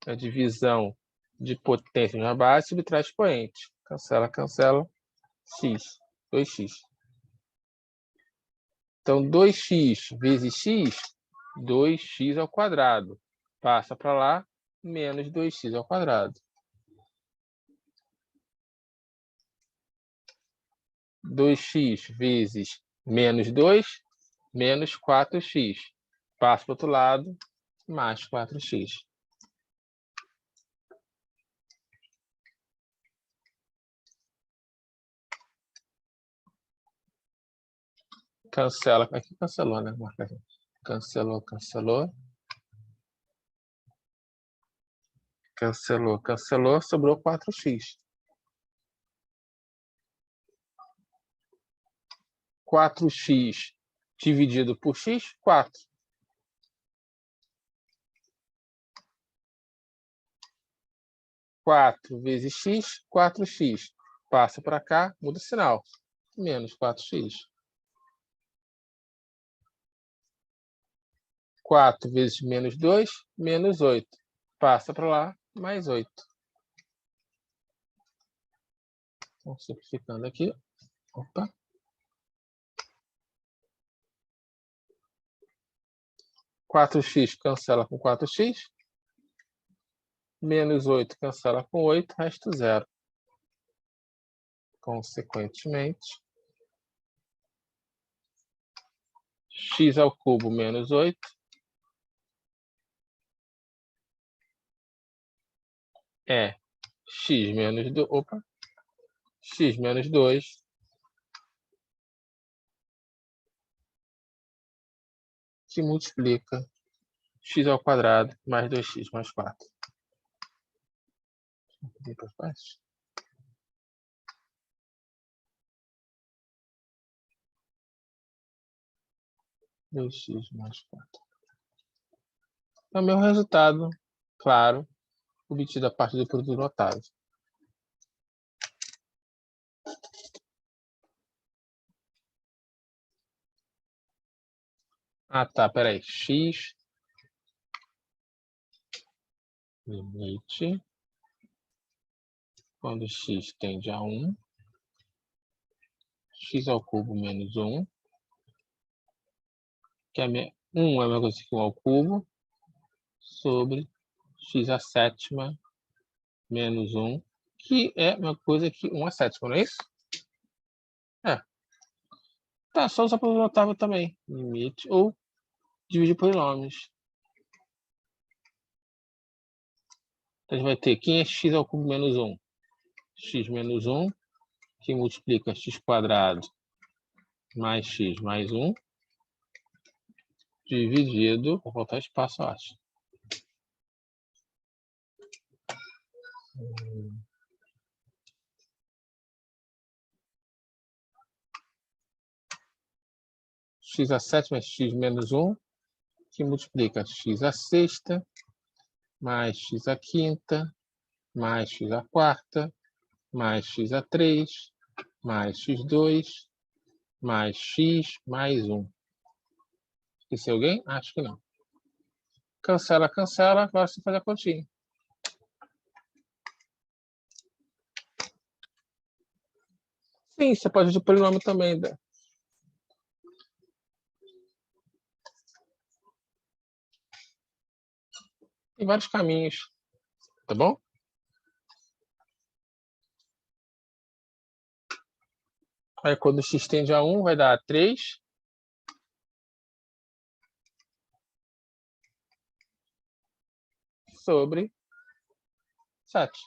A divisão de potência na base subtrai expoente. Cancela, cancela. X. 2x. Então, 2x vezes x, 2x ao quadrado. Passa para lá, menos 2x ao quadrado. 2x vezes menos 2, menos 4x. Passa para o outro lado, mais 4x. Cancela. Aqui cancelou, né? Cancelou, cancelou. Cancelou, cancelou. Sobrou 4x. 4x dividido por x, 4. 4 vezes x, 4x. Passa para cá, muda o sinal. Menos 4x. 4 vezes menos 2, menos 8. Passa para lá, mais 8. Então, simplificando aqui. Opa. 4x cancela com 4x. Menos 8 cancela com 8, resta 0. Consequentemente, x ao cubo menos 8 é x menos 2, x menos 2 que multiplica x ao quadrado mais 2x mais 4. 2x mais 4. É o meu resultado, claro, obtido a partir do produto notável. Ah, tá, peraí. X limite quando x tende a 1, x ao cubo menos 1, que é 1 é a mesma coisa que 1 ao cubo, sobre x à sétima menos 1, que é a mesma coisa que 1 à sétima, não é isso? É. Tá, só usar produto notável também. Limite ou dividir polinômios. Então, a gente vai ter, quem é x ao cubo menos 1? X menos 1 que multiplica x² mais x mais 1, dividido, vou botar espaço, eu acho. x² mais x menos 1, que multiplica x⁶ mais x⁵ mais x⁴ mais x3 mais x2 mais x mais 1. Esqueci alguém? Acho que não. Cancela, cancela. Agora você faz a continha. Sim, você pode usar o polinômio também. Tem vários caminhos. Tá bom? Aí quando x tende a 1, vai dar 3. Sobre 7.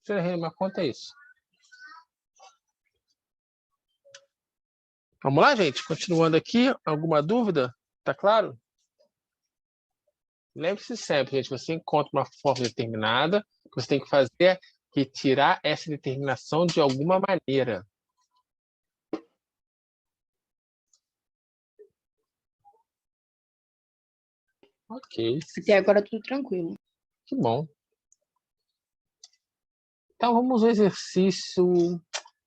Se eu errei uma conta, é isso. Vamos lá, gente? Continuando aqui. Alguma dúvida? Tá claro? Lembre-se sempre, gente, você encontra uma fórmula determinada, o que você tem que fazer é retirar essa determinação de alguma maneira. Ok. Até agora tudo tranquilo. Que bom. Então, vamos ao exercício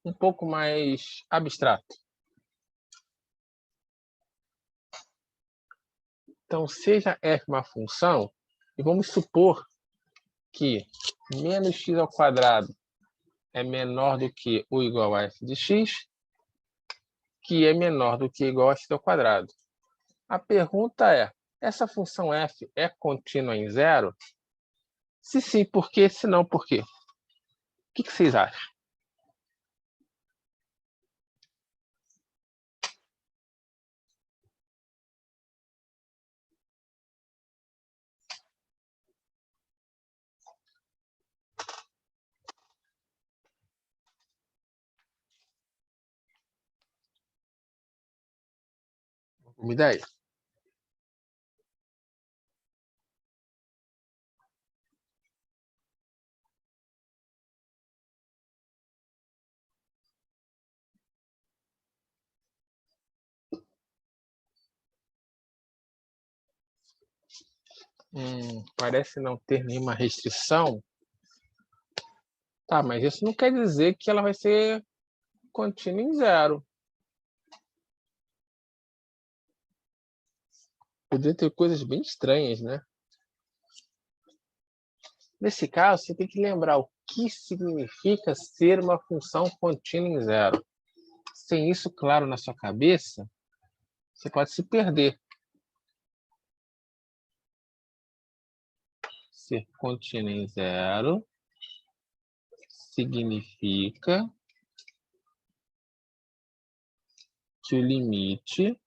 um pouco mais abstrato. Então, seja f uma função, e vamos supor que menos x² é menor do que ou igual a f de x, que é menor do que igual a x². A pergunta é, essa função f é contínua em zero? Se sim, por quê? Se não, por quê? O que vocês acham? Uma ideia? Parece não ter nenhuma restrição. Tá, mas isso não quer dizer que ela vai ser contínua em zero. Podia ter coisas bem estranhas, né? Nesse caso, você tem que lembrar o que significa ser uma função contínua em zero. Sem isso claro na sua cabeça, você pode se perder. Ser contínua em zero significa que o limite,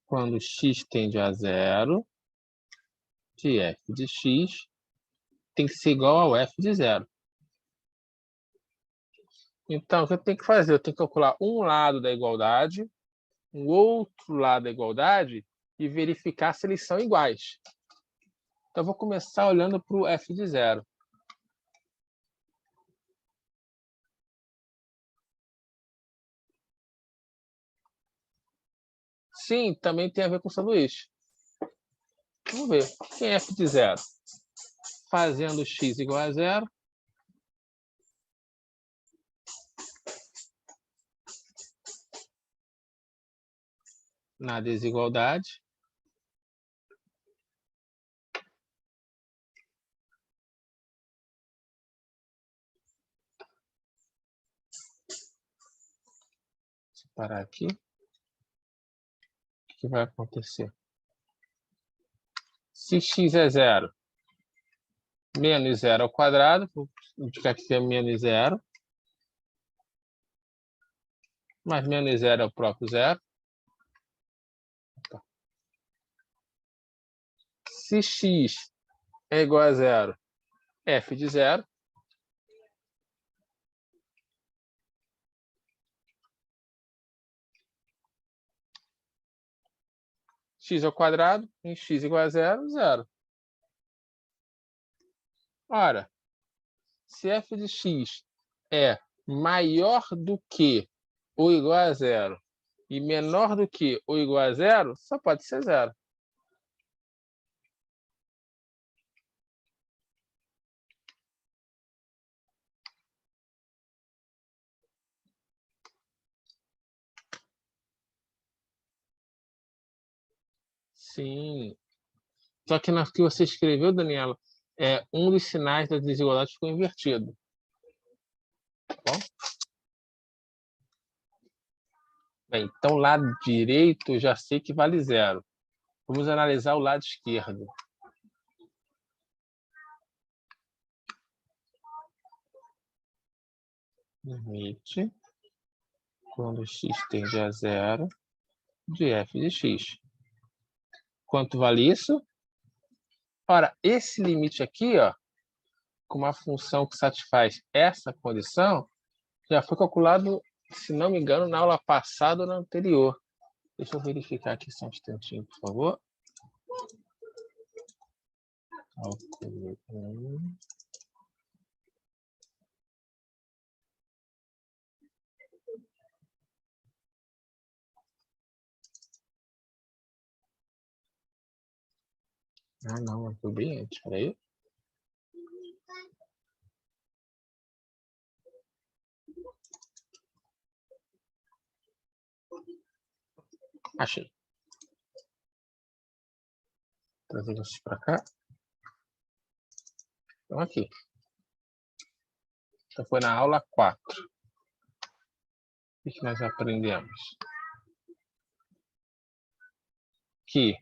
quando x tende a zero, de f de x, tem que ser igual ao f de zero. Então, o que eu tenho que fazer? Eu tenho que calcular um lado da igualdade, um outro lado da igualdade e verificar se eles são iguais. Então, eu vou começar olhando para o f de zero. Sim, também tem a ver com sanduíche. Vamos ver. Quem é f de zero? Fazendo x igual a zero. Na desigualdade. Vou parar aqui. O que vai acontecer? Se x é zero, menos zero ao quadrado, vou indicar que é menos zero. Mas menos zero é o próprio zero. Se x é igual a zero? F de zero. X ao quadrado, em x igual a zero, zero. Ora, se f de x é maior do que ou igual a zero e menor do que ou igual a zero, só pode ser zero. Sim. Só que na que você escreveu, Daniela, um dos sinais da desigualdade ficou invertido. Tá bom? Bem, então, lado direito, eu já sei que vale zero. Vamos analisar o lado esquerdo. Limite, quando x tende a zero, de f de x. Quanto vale isso? Ora, esse limite aqui, ó, com uma função que satisfaz essa condição, já foi calculado, se não me engano, na aula passada ou na anterior. Deixa eu verificar aqui só um instantinho, por favor. Cálculo 1. Ah, não, eu fui bem antes, peraí. Achei. Trazer vocês para cá. Então, aqui. Então, foi na aula 4. O que nós aprendemos? Que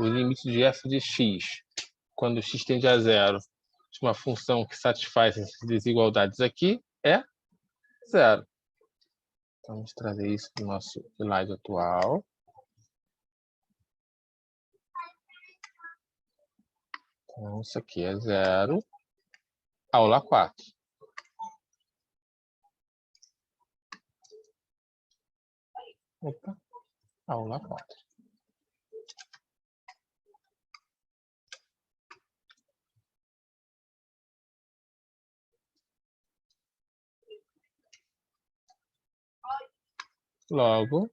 o limite de f de x, quando x tende a zero, de uma função que satisfaz essas desigualdades aqui, é zero. Então, vamos trazer isso para o nosso slide atual. Então, isso aqui é zero. Aula 4. Opa, aula 4. Logo,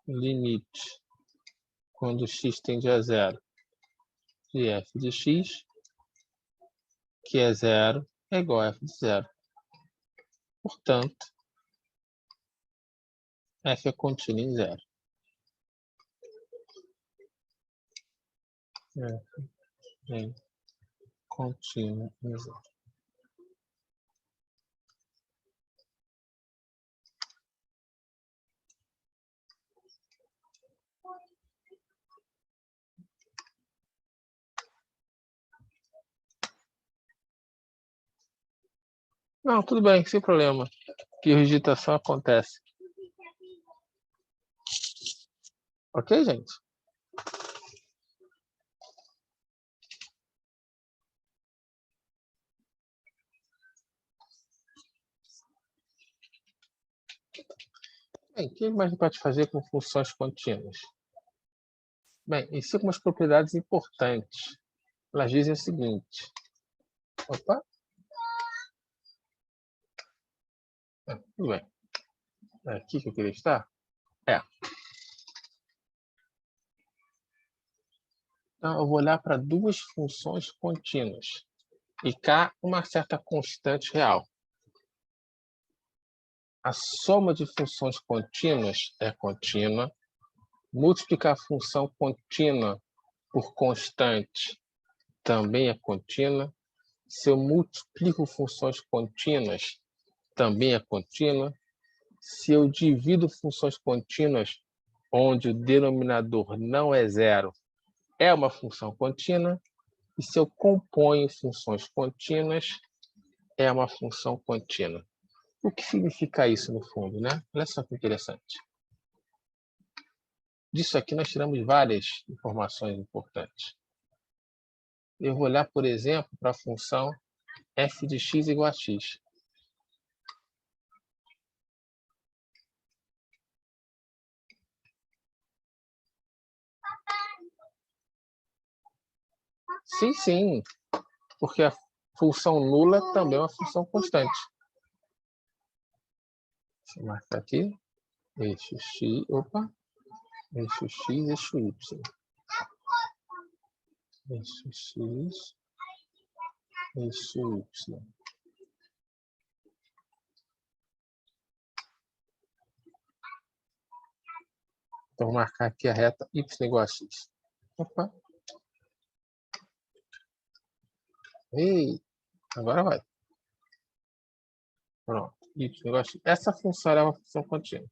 limite quando x tende a zero de f de x, que é zero, é igual a f de zero. Portanto, f é contínua em zero. F é contínua em zero. Não, tudo bem, sem problema. Que digitação acontece. Ok, gente? Bem, o que mais a gente pode fazer com funções contínuas? Bem, isso é umas propriedades importantes. Elas dizem o seguinte. Opa. Tudo bem. É aqui que eu queria estar? É. Então, eu vou olhar para duas funções contínuas. E cá, uma certa constante real. A soma de funções contínuas é contínua. Multiplicar a função contínua por constante também é contínua. Se eu multiplico funções contínuas, também é contínua. Se eu divido funções contínuas, onde o denominador não é zero, é uma função contínua. E se eu componho funções contínuas, é uma função contínua. O que significa isso no fundo, né? Olha só que interessante. Disso aqui nós tiramos várias informações importantes. Eu vou olhar, por exemplo, para a função f de x igual a x. Sim, sim, porque a função nula também é uma função constante. Deixa eu marcar aqui. Eixo x, eixo x, eixo y. Eixo x, eixo y. Então, vou marcar aqui a reta y igual a x. Opa. Ei, agora vai. Pronto. Y igual a x. Essa função é uma função contínua.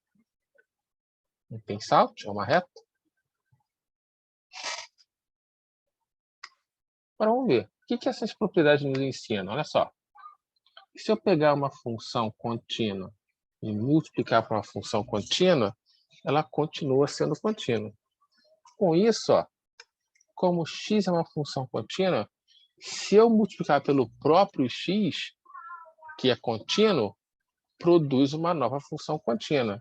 Não tem salto, é uma reta. Agora vamos ver. O que essas propriedades nos ensinam? Olha só. Se eu pegar uma função contínua e multiplicar por uma função contínua, ela continua sendo contínua. Com isso, ó, como x é uma função contínua, se eu multiplicar pelo próprio x, que é contínuo, produz uma nova função contínua.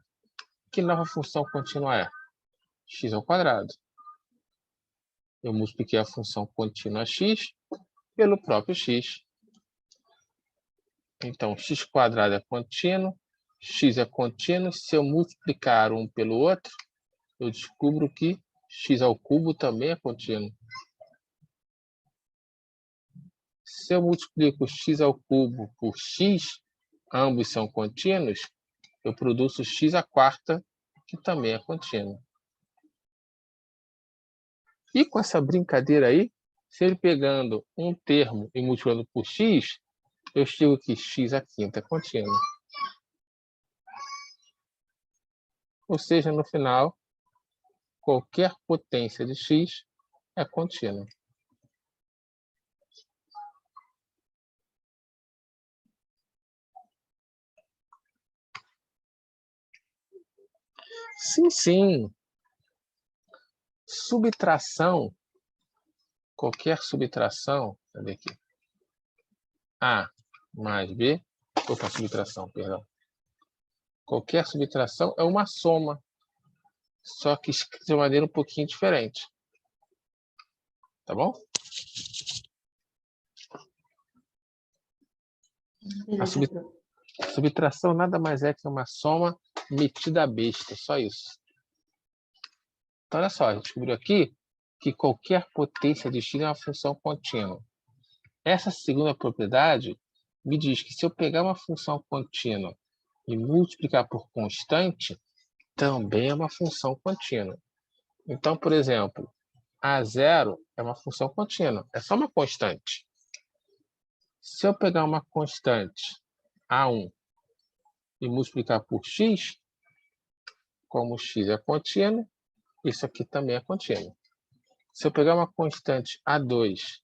Que nova função contínua é? X ao quadrado. Eu multipliquei a função contínua x pelo próprio x. Então, x² é contínuo, x é contínuo. Se eu multiplicar um pelo outro, eu descubro que x ao cubo também é contínuo. Se eu multiplico x ao cubo por x, ambos são contínuos, eu produzo x², que também é contínuo. E com essa brincadeira aí, se ele pegando um termo e multiplicando por x, eu chego que x² é contínuo. Ou seja, no final, qualquer potência de x é contínua. Sim, sim. Subtração, qualquer subtração, cadê aqui? A mais B, opa, subtração, perdão. Qualquer subtração é uma soma, só que escrito de maneira um pouquinho diferente. Tá bom? A subtração nada mais é que uma soma metida à besta, só isso. Então, olha só, a gente descobriu aqui que qualquer potência de x é uma função contínua. Essa segunda propriedade me diz que se eu pegar uma função contínua e multiplicar por constante, também é uma função contínua. Então, por exemplo, A0 é uma função contínua, é só uma constante. Se eu pegar uma constante A1 e multiplicar por x, como x é contínuo, isso aqui também é contínuo. Se eu pegar uma constante A2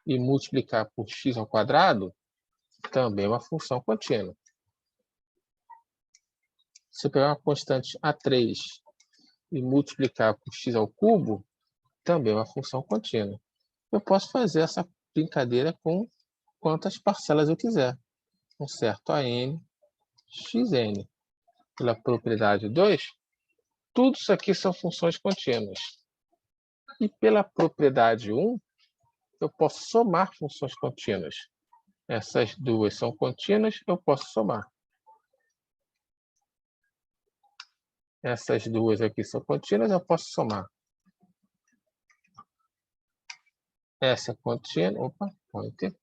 e multiplicar por x², também é uma função contínua. Se eu pegar uma constante A3 e multiplicar por x², também é uma função contínua. Eu posso fazer essa brincadeira com quantas parcelas eu quiser. Um certo AN, xn. Pela propriedade 2, tudo isso aqui são funções contínuas. E pela propriedade 1, eu posso somar funções contínuas. Essas duas são contínuas, eu posso somar. Essas duas aqui são contínuas, eu posso somar. Essa é contínua, opa, point.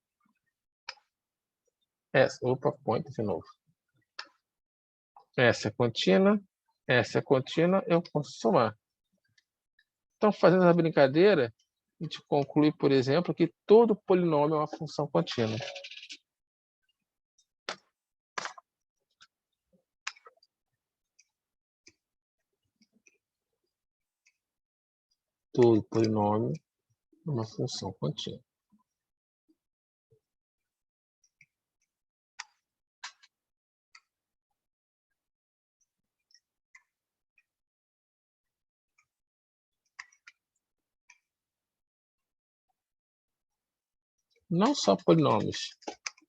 Essa, opa, point de novo. Essa é contínua, eu posso somar. Então, fazendo essa brincadeira, a gente conclui, por exemplo, que todo polinômio é uma função contínua. Todo polinômio é uma função contínua. Não só polinômios.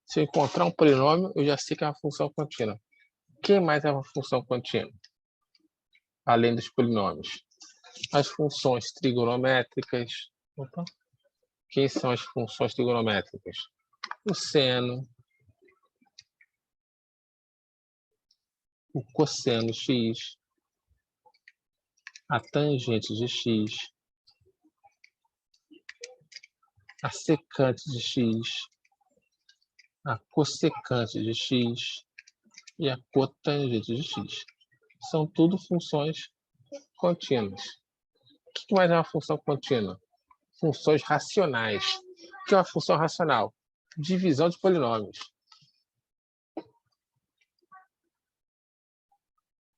Se eu encontrar um polinômio, eu já sei que é uma função contínua. Quem mais é uma função contínua? Além dos polinômios. As funções trigonométricas. Opa. Quem são as funções trigonométricas? O seno, o cosseno x, a tangente de x, a secante de x, a cossecante de x e a cotangente de x. São tudo funções contínuas. O que mais é uma função contínua? Funções racionais. O que é uma função racional? Divisão de polinômios.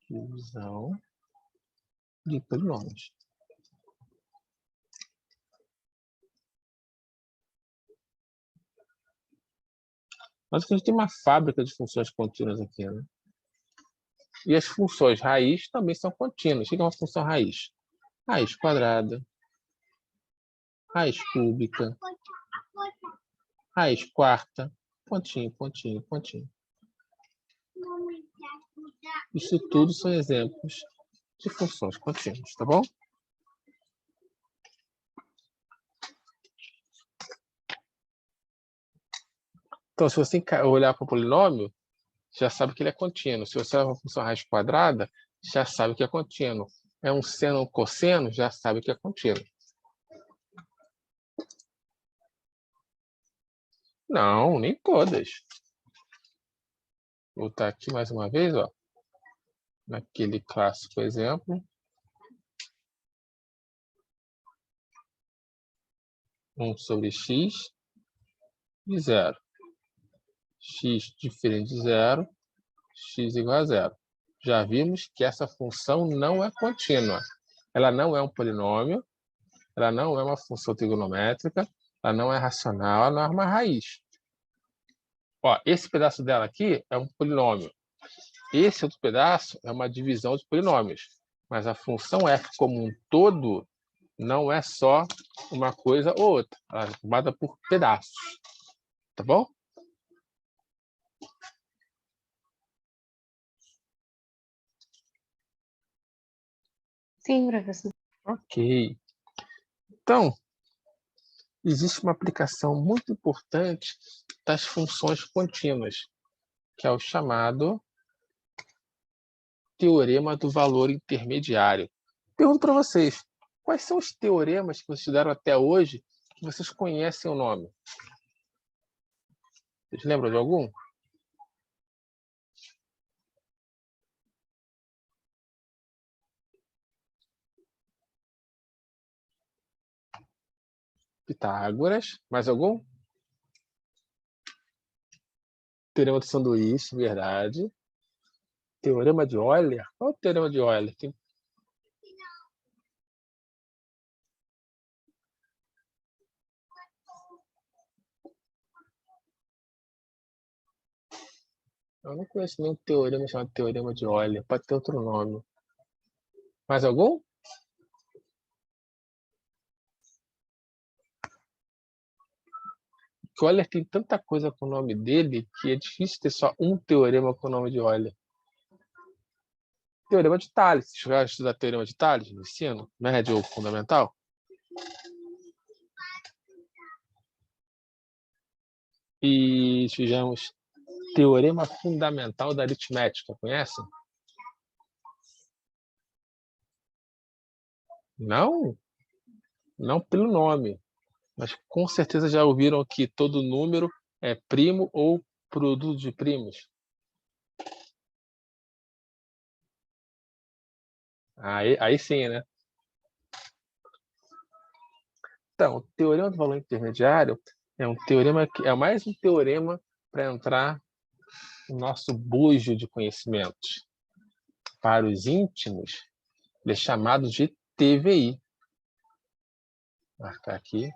Divisão de polinômios. Mas a gente tem uma fábrica de funções contínuas aqui, né? E as funções raiz também são contínuas. O que é uma função raiz? Raiz quadrada, raiz cúbica, raiz quarta, pontinho, pontinho, pontinho. Isso tudo são exemplos de funções contínuas, tá bom? Então, se você olhar para o polinômio, já sabe que ele é contínuo. Se você olhar para a função raiz quadrada, já sabe que é contínuo. É um seno ou um cosseno, já sabe que é contínuo. Não, nem todas. Vou voltar aqui mais uma vez, ó. Naquele clássico exemplo. 1 sobre x e 0. X diferente de 0, x igual a 0. Já vimos que essa função não é contínua. Ela não é um polinômio, ela não é uma função trigonométrica, ela não é racional, ela não é uma raiz. Ó, esse pedaço dela aqui é um polinômio. Esse outro pedaço é uma divisão de polinômios. Mas a função f como um todo não é só uma coisa ou outra. Ela é formada por pedaços. Tá bom? Sim, professor. Ok. Então, existe uma aplicação muito importante das funções contínuas, que é o chamado teorema do valor intermediário. Pergunto para vocês, quais são os teoremas que vocês estudaram até hoje que vocês conhecem o nome? Vocês lembram de algum? Pitágoras. Mais algum? Teorema do sanduíche, verdade. Teorema de Euler? Qual é o teorema de Euler? Eu não conheço nenhum teorema chamado teorema de Euler. Pode ter outro nome. Mais algum? O Euler tem tanta coisa com o nome dele que é difícil ter só um teorema com o nome de Euler. Teorema de Tales. Vocês chegaram a estudar teorema de Tales no ensino? Médio ou fundamental? E tivemos teorema fundamental da aritmética. Conhecem? Não? Não pelo nome. Mas com certeza já ouviram que todo número é primo ou produto de primos. Aí sim, né? Então, o teorema do valor intermediário é um teorema que é mais um teorema para entrar no nosso bujo de conhecimentos. Para os íntimos, ele é chamado de TVI. Vou marcar aqui,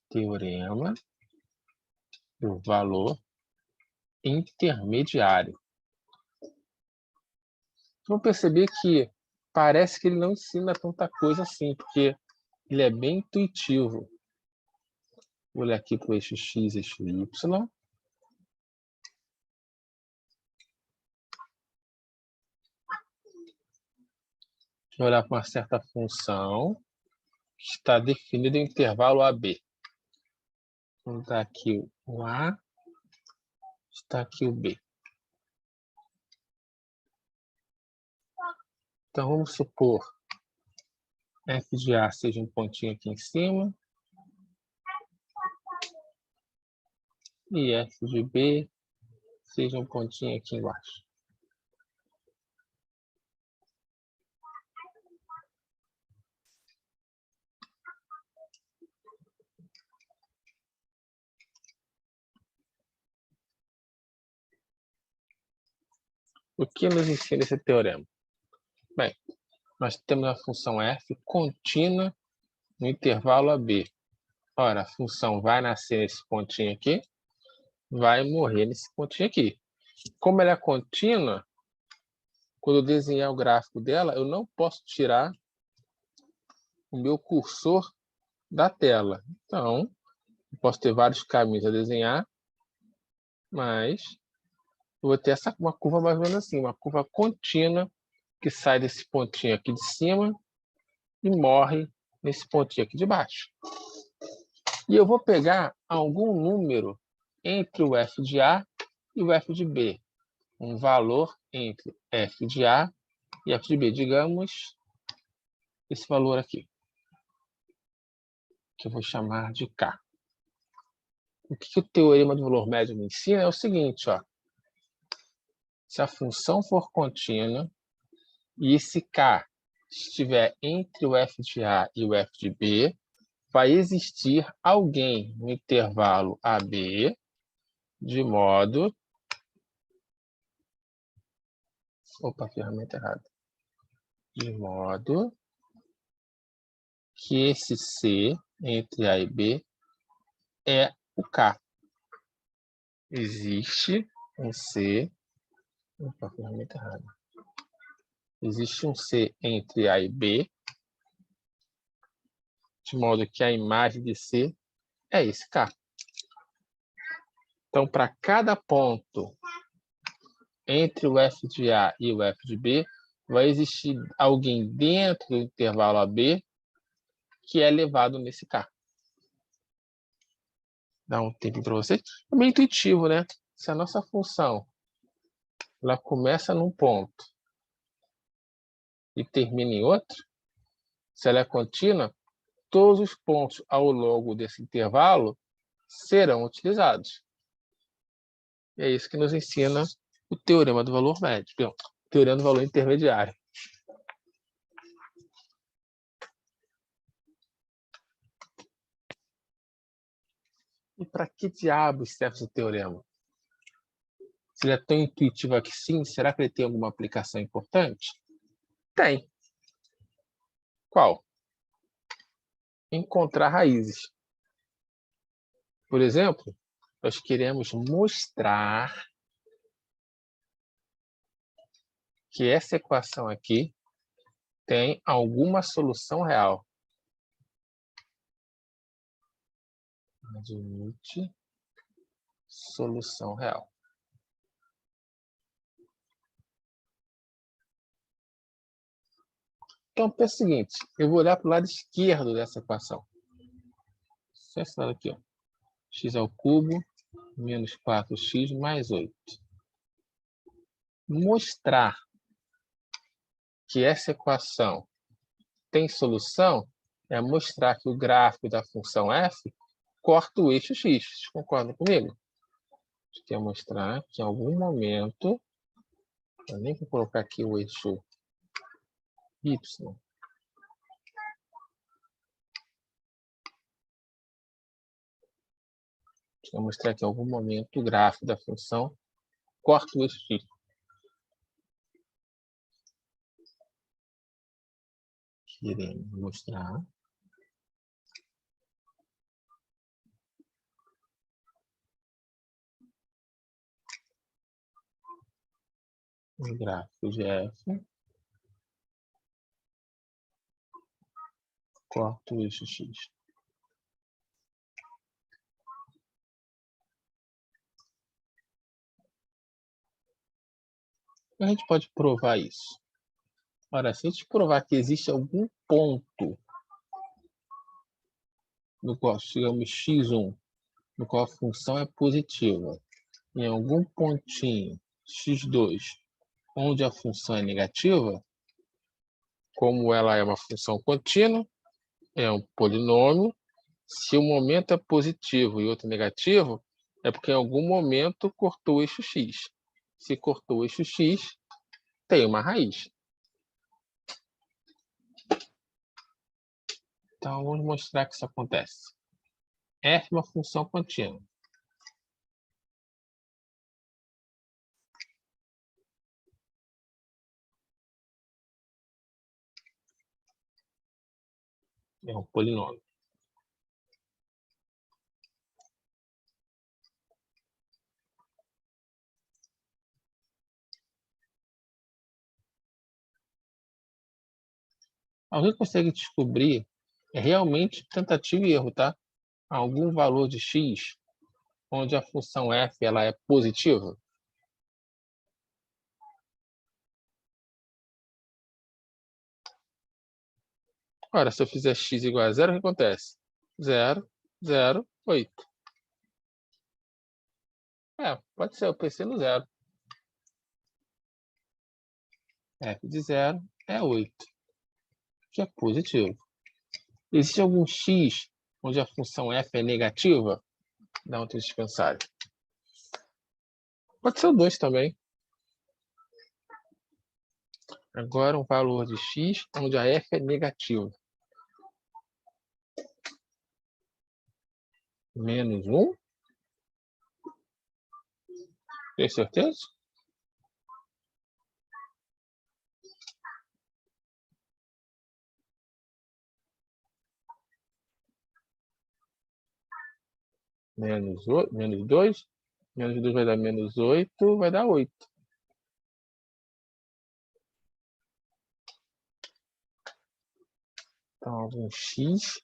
teorema do valor intermediário. Vamos perceber que parece que ele não ensina tanta coisa assim, porque ele é bem intuitivo. Vou olhar aqui para o eixo x, eixo y. Vou olhar para uma certa função que está definida em intervalo AB. Então, está aqui o A, está aqui o B. Então, vamos supor f de A seja um pontinho aqui em cima e f de B seja um pontinho aqui embaixo. O que nos ensina esse teorema? Bem, nós temos a função f contínua no intervalo AB. Ora, a função vai nascer nesse pontinho aqui, vai morrer nesse pontinho aqui. Como ela é contínua, quando eu desenhar o gráfico dela, eu não posso tirar o meu cursor da tela. Então, eu posso ter vários caminhos a desenhar, mas eu vou ter uma curva mais ou menos assim, uma curva contínua que sai desse pontinho aqui de cima e morre nesse pontinho aqui de baixo. E eu vou pegar algum número entre o f de A e o f de B. Um valor entre f de A e f de B. Digamos, esse valor aqui, que eu vou chamar de K. O que o teorema do valor médio me ensina é o seguinte, ó. Se a função for contínua e esse K estiver entre o f de A e o f de B, vai existir alguém no intervalo AB de modo... Opa, ferramenta errada. De modo que esse C entre A e B é o K. Existe um C... Opa, ferramenta errada. Existe um C entre A e B, de modo que a imagem de C é esse K. Então, para cada ponto entre o f de A e o f de B, vai existir alguém dentro do intervalo AB que é levado nesse K. Dá um tempo para vocês. É bem intuitivo, né? Se a nossa função ela começa num ponto e termina em outro, se ela é contínua, todos os pontos ao longo desse intervalo serão utilizados. E é isso que nos ensina o teorema do valor médio, o teorema do valor intermediário. E para que diabos serve esse teorema? Se ele é tão intuitivo assim, será que ele tem alguma aplicação importante? Tem. Qual? Encontrar raízes. Por exemplo, nós queremos mostrar que essa equação aqui tem alguma solução real. Admite solução real. Então, pensa o seguinte, eu vou olhar para o lado esquerdo dessa equação. Só esse lado aqui, ó. X ao cubo menos 4x mais 8. Mostrar que essa equação tem solução é mostrar que o gráfico da função f corta o eixo x. Vocês concordam comigo? A gente quer mostrar que em algum momento, eu nem vou colocar aqui o eixo y, vou mostrar que em algum momento o gráfico da função corta o eixo x. Queremos mostrar o gráfico de f corta o eixo x. A gente pode provar isso. Ora, se a gente provar que existe algum ponto no qual, digamos, x1, no qual a função é positiva, em algum pontinho x2, onde a função é negativa, como ela é uma função contínua, é um polinômio, se um momento é positivo e outro negativo, é porque em algum momento cortou o eixo x. Se cortou o eixo x, tem uma raiz. Então, vamos mostrar que isso acontece. F é uma função contínua. É um polinômio. Alguém consegue descobrir, é realmente tentativa e erro, tá? Algum valor de x onde a função f ela é positiva? Ora, se eu fizer x igual a 0, o que acontece? 0, 0, 8. Pode ser, eu pensei no 0. F de 0 é 8, que é positivo. Existe algum x onde a função f é negativa? Dá um descansar. Pode ser o 2 também. Agora um valor de x onde a f é negativa. Menos 1. Tem certeza? Menos 2. Menos 2 vai dar menos 8, vai dar 8. Então, algum x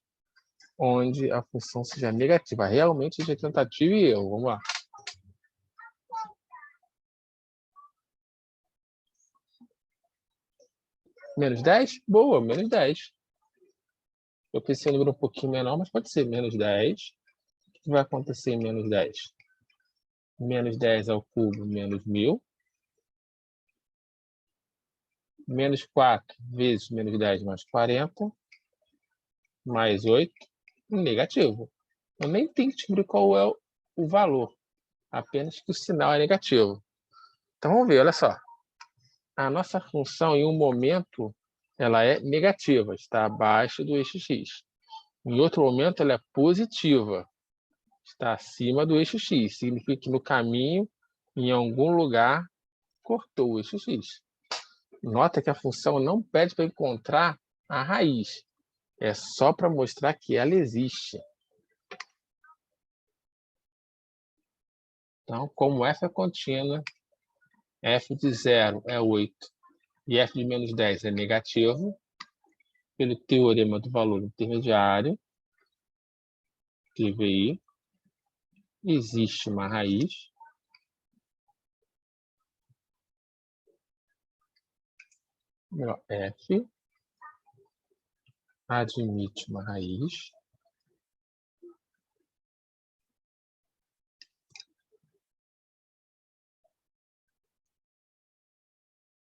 onde a função seja negativa. Realmente seja tentativa e erro. Vamos lá. Menos 10? Boa, menos 10. Eu pensei em um número um pouquinho menor, mas pode ser menos 10. O que vai acontecer em menos 10? Menos 10 ao cubo, menos 1000. Menos 4 vezes menos 10 mais 40. Mais 8. Negativo. Eu nem tenho que descobrir qual é o valor. Apenas que o sinal é negativo. Então, vamos ver, olha só. A nossa função, em um momento, ela é negativa, está abaixo do eixo x. Em outro momento, ela é positiva, está acima do eixo x. Significa que no caminho, em algum lugar, cortou o eixo x. Nota que a função não pede para encontrar a raiz. É só para mostrar que ela existe. Então, como f é contínua, f de 0 é 8 e f de menos 10 é negativo, pelo teorema do valor intermediário, TVI, existe uma raiz f admite uma raiz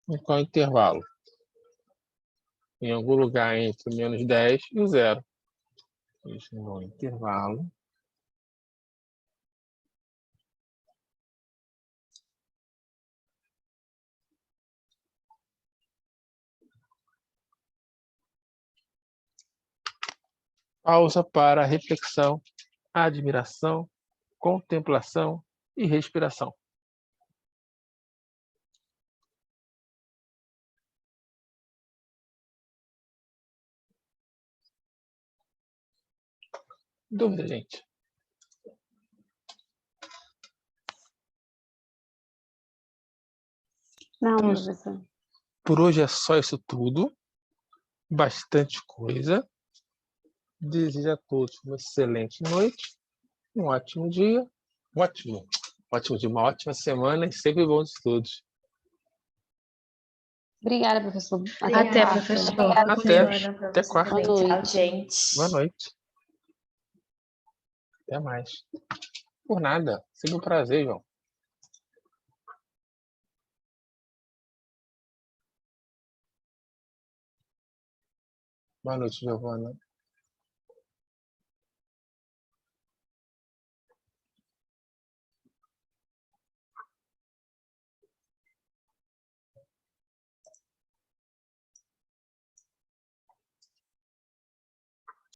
em qual intervalo? Em algum lugar entre menos 10 e o 0. Isso no intervalo pausa para reflexão, admiração, contemplação e respiração. Dúvida, gente? Não, Então, professor. por hoje é só isso tudo. Bastante coisa. Desejo a todos uma excelente noite, um ótimo dia, ótimo dia, uma ótima semana e sempre bons estudos. Obrigada, professor. Até, quarta. professor. Obrigada, Até. professora, pra Até você quarta. também. Boa Tchau, noite. gente. Boa noite. Até mais. Por nada. Sempre um prazer, João. Boa noite, Giovana.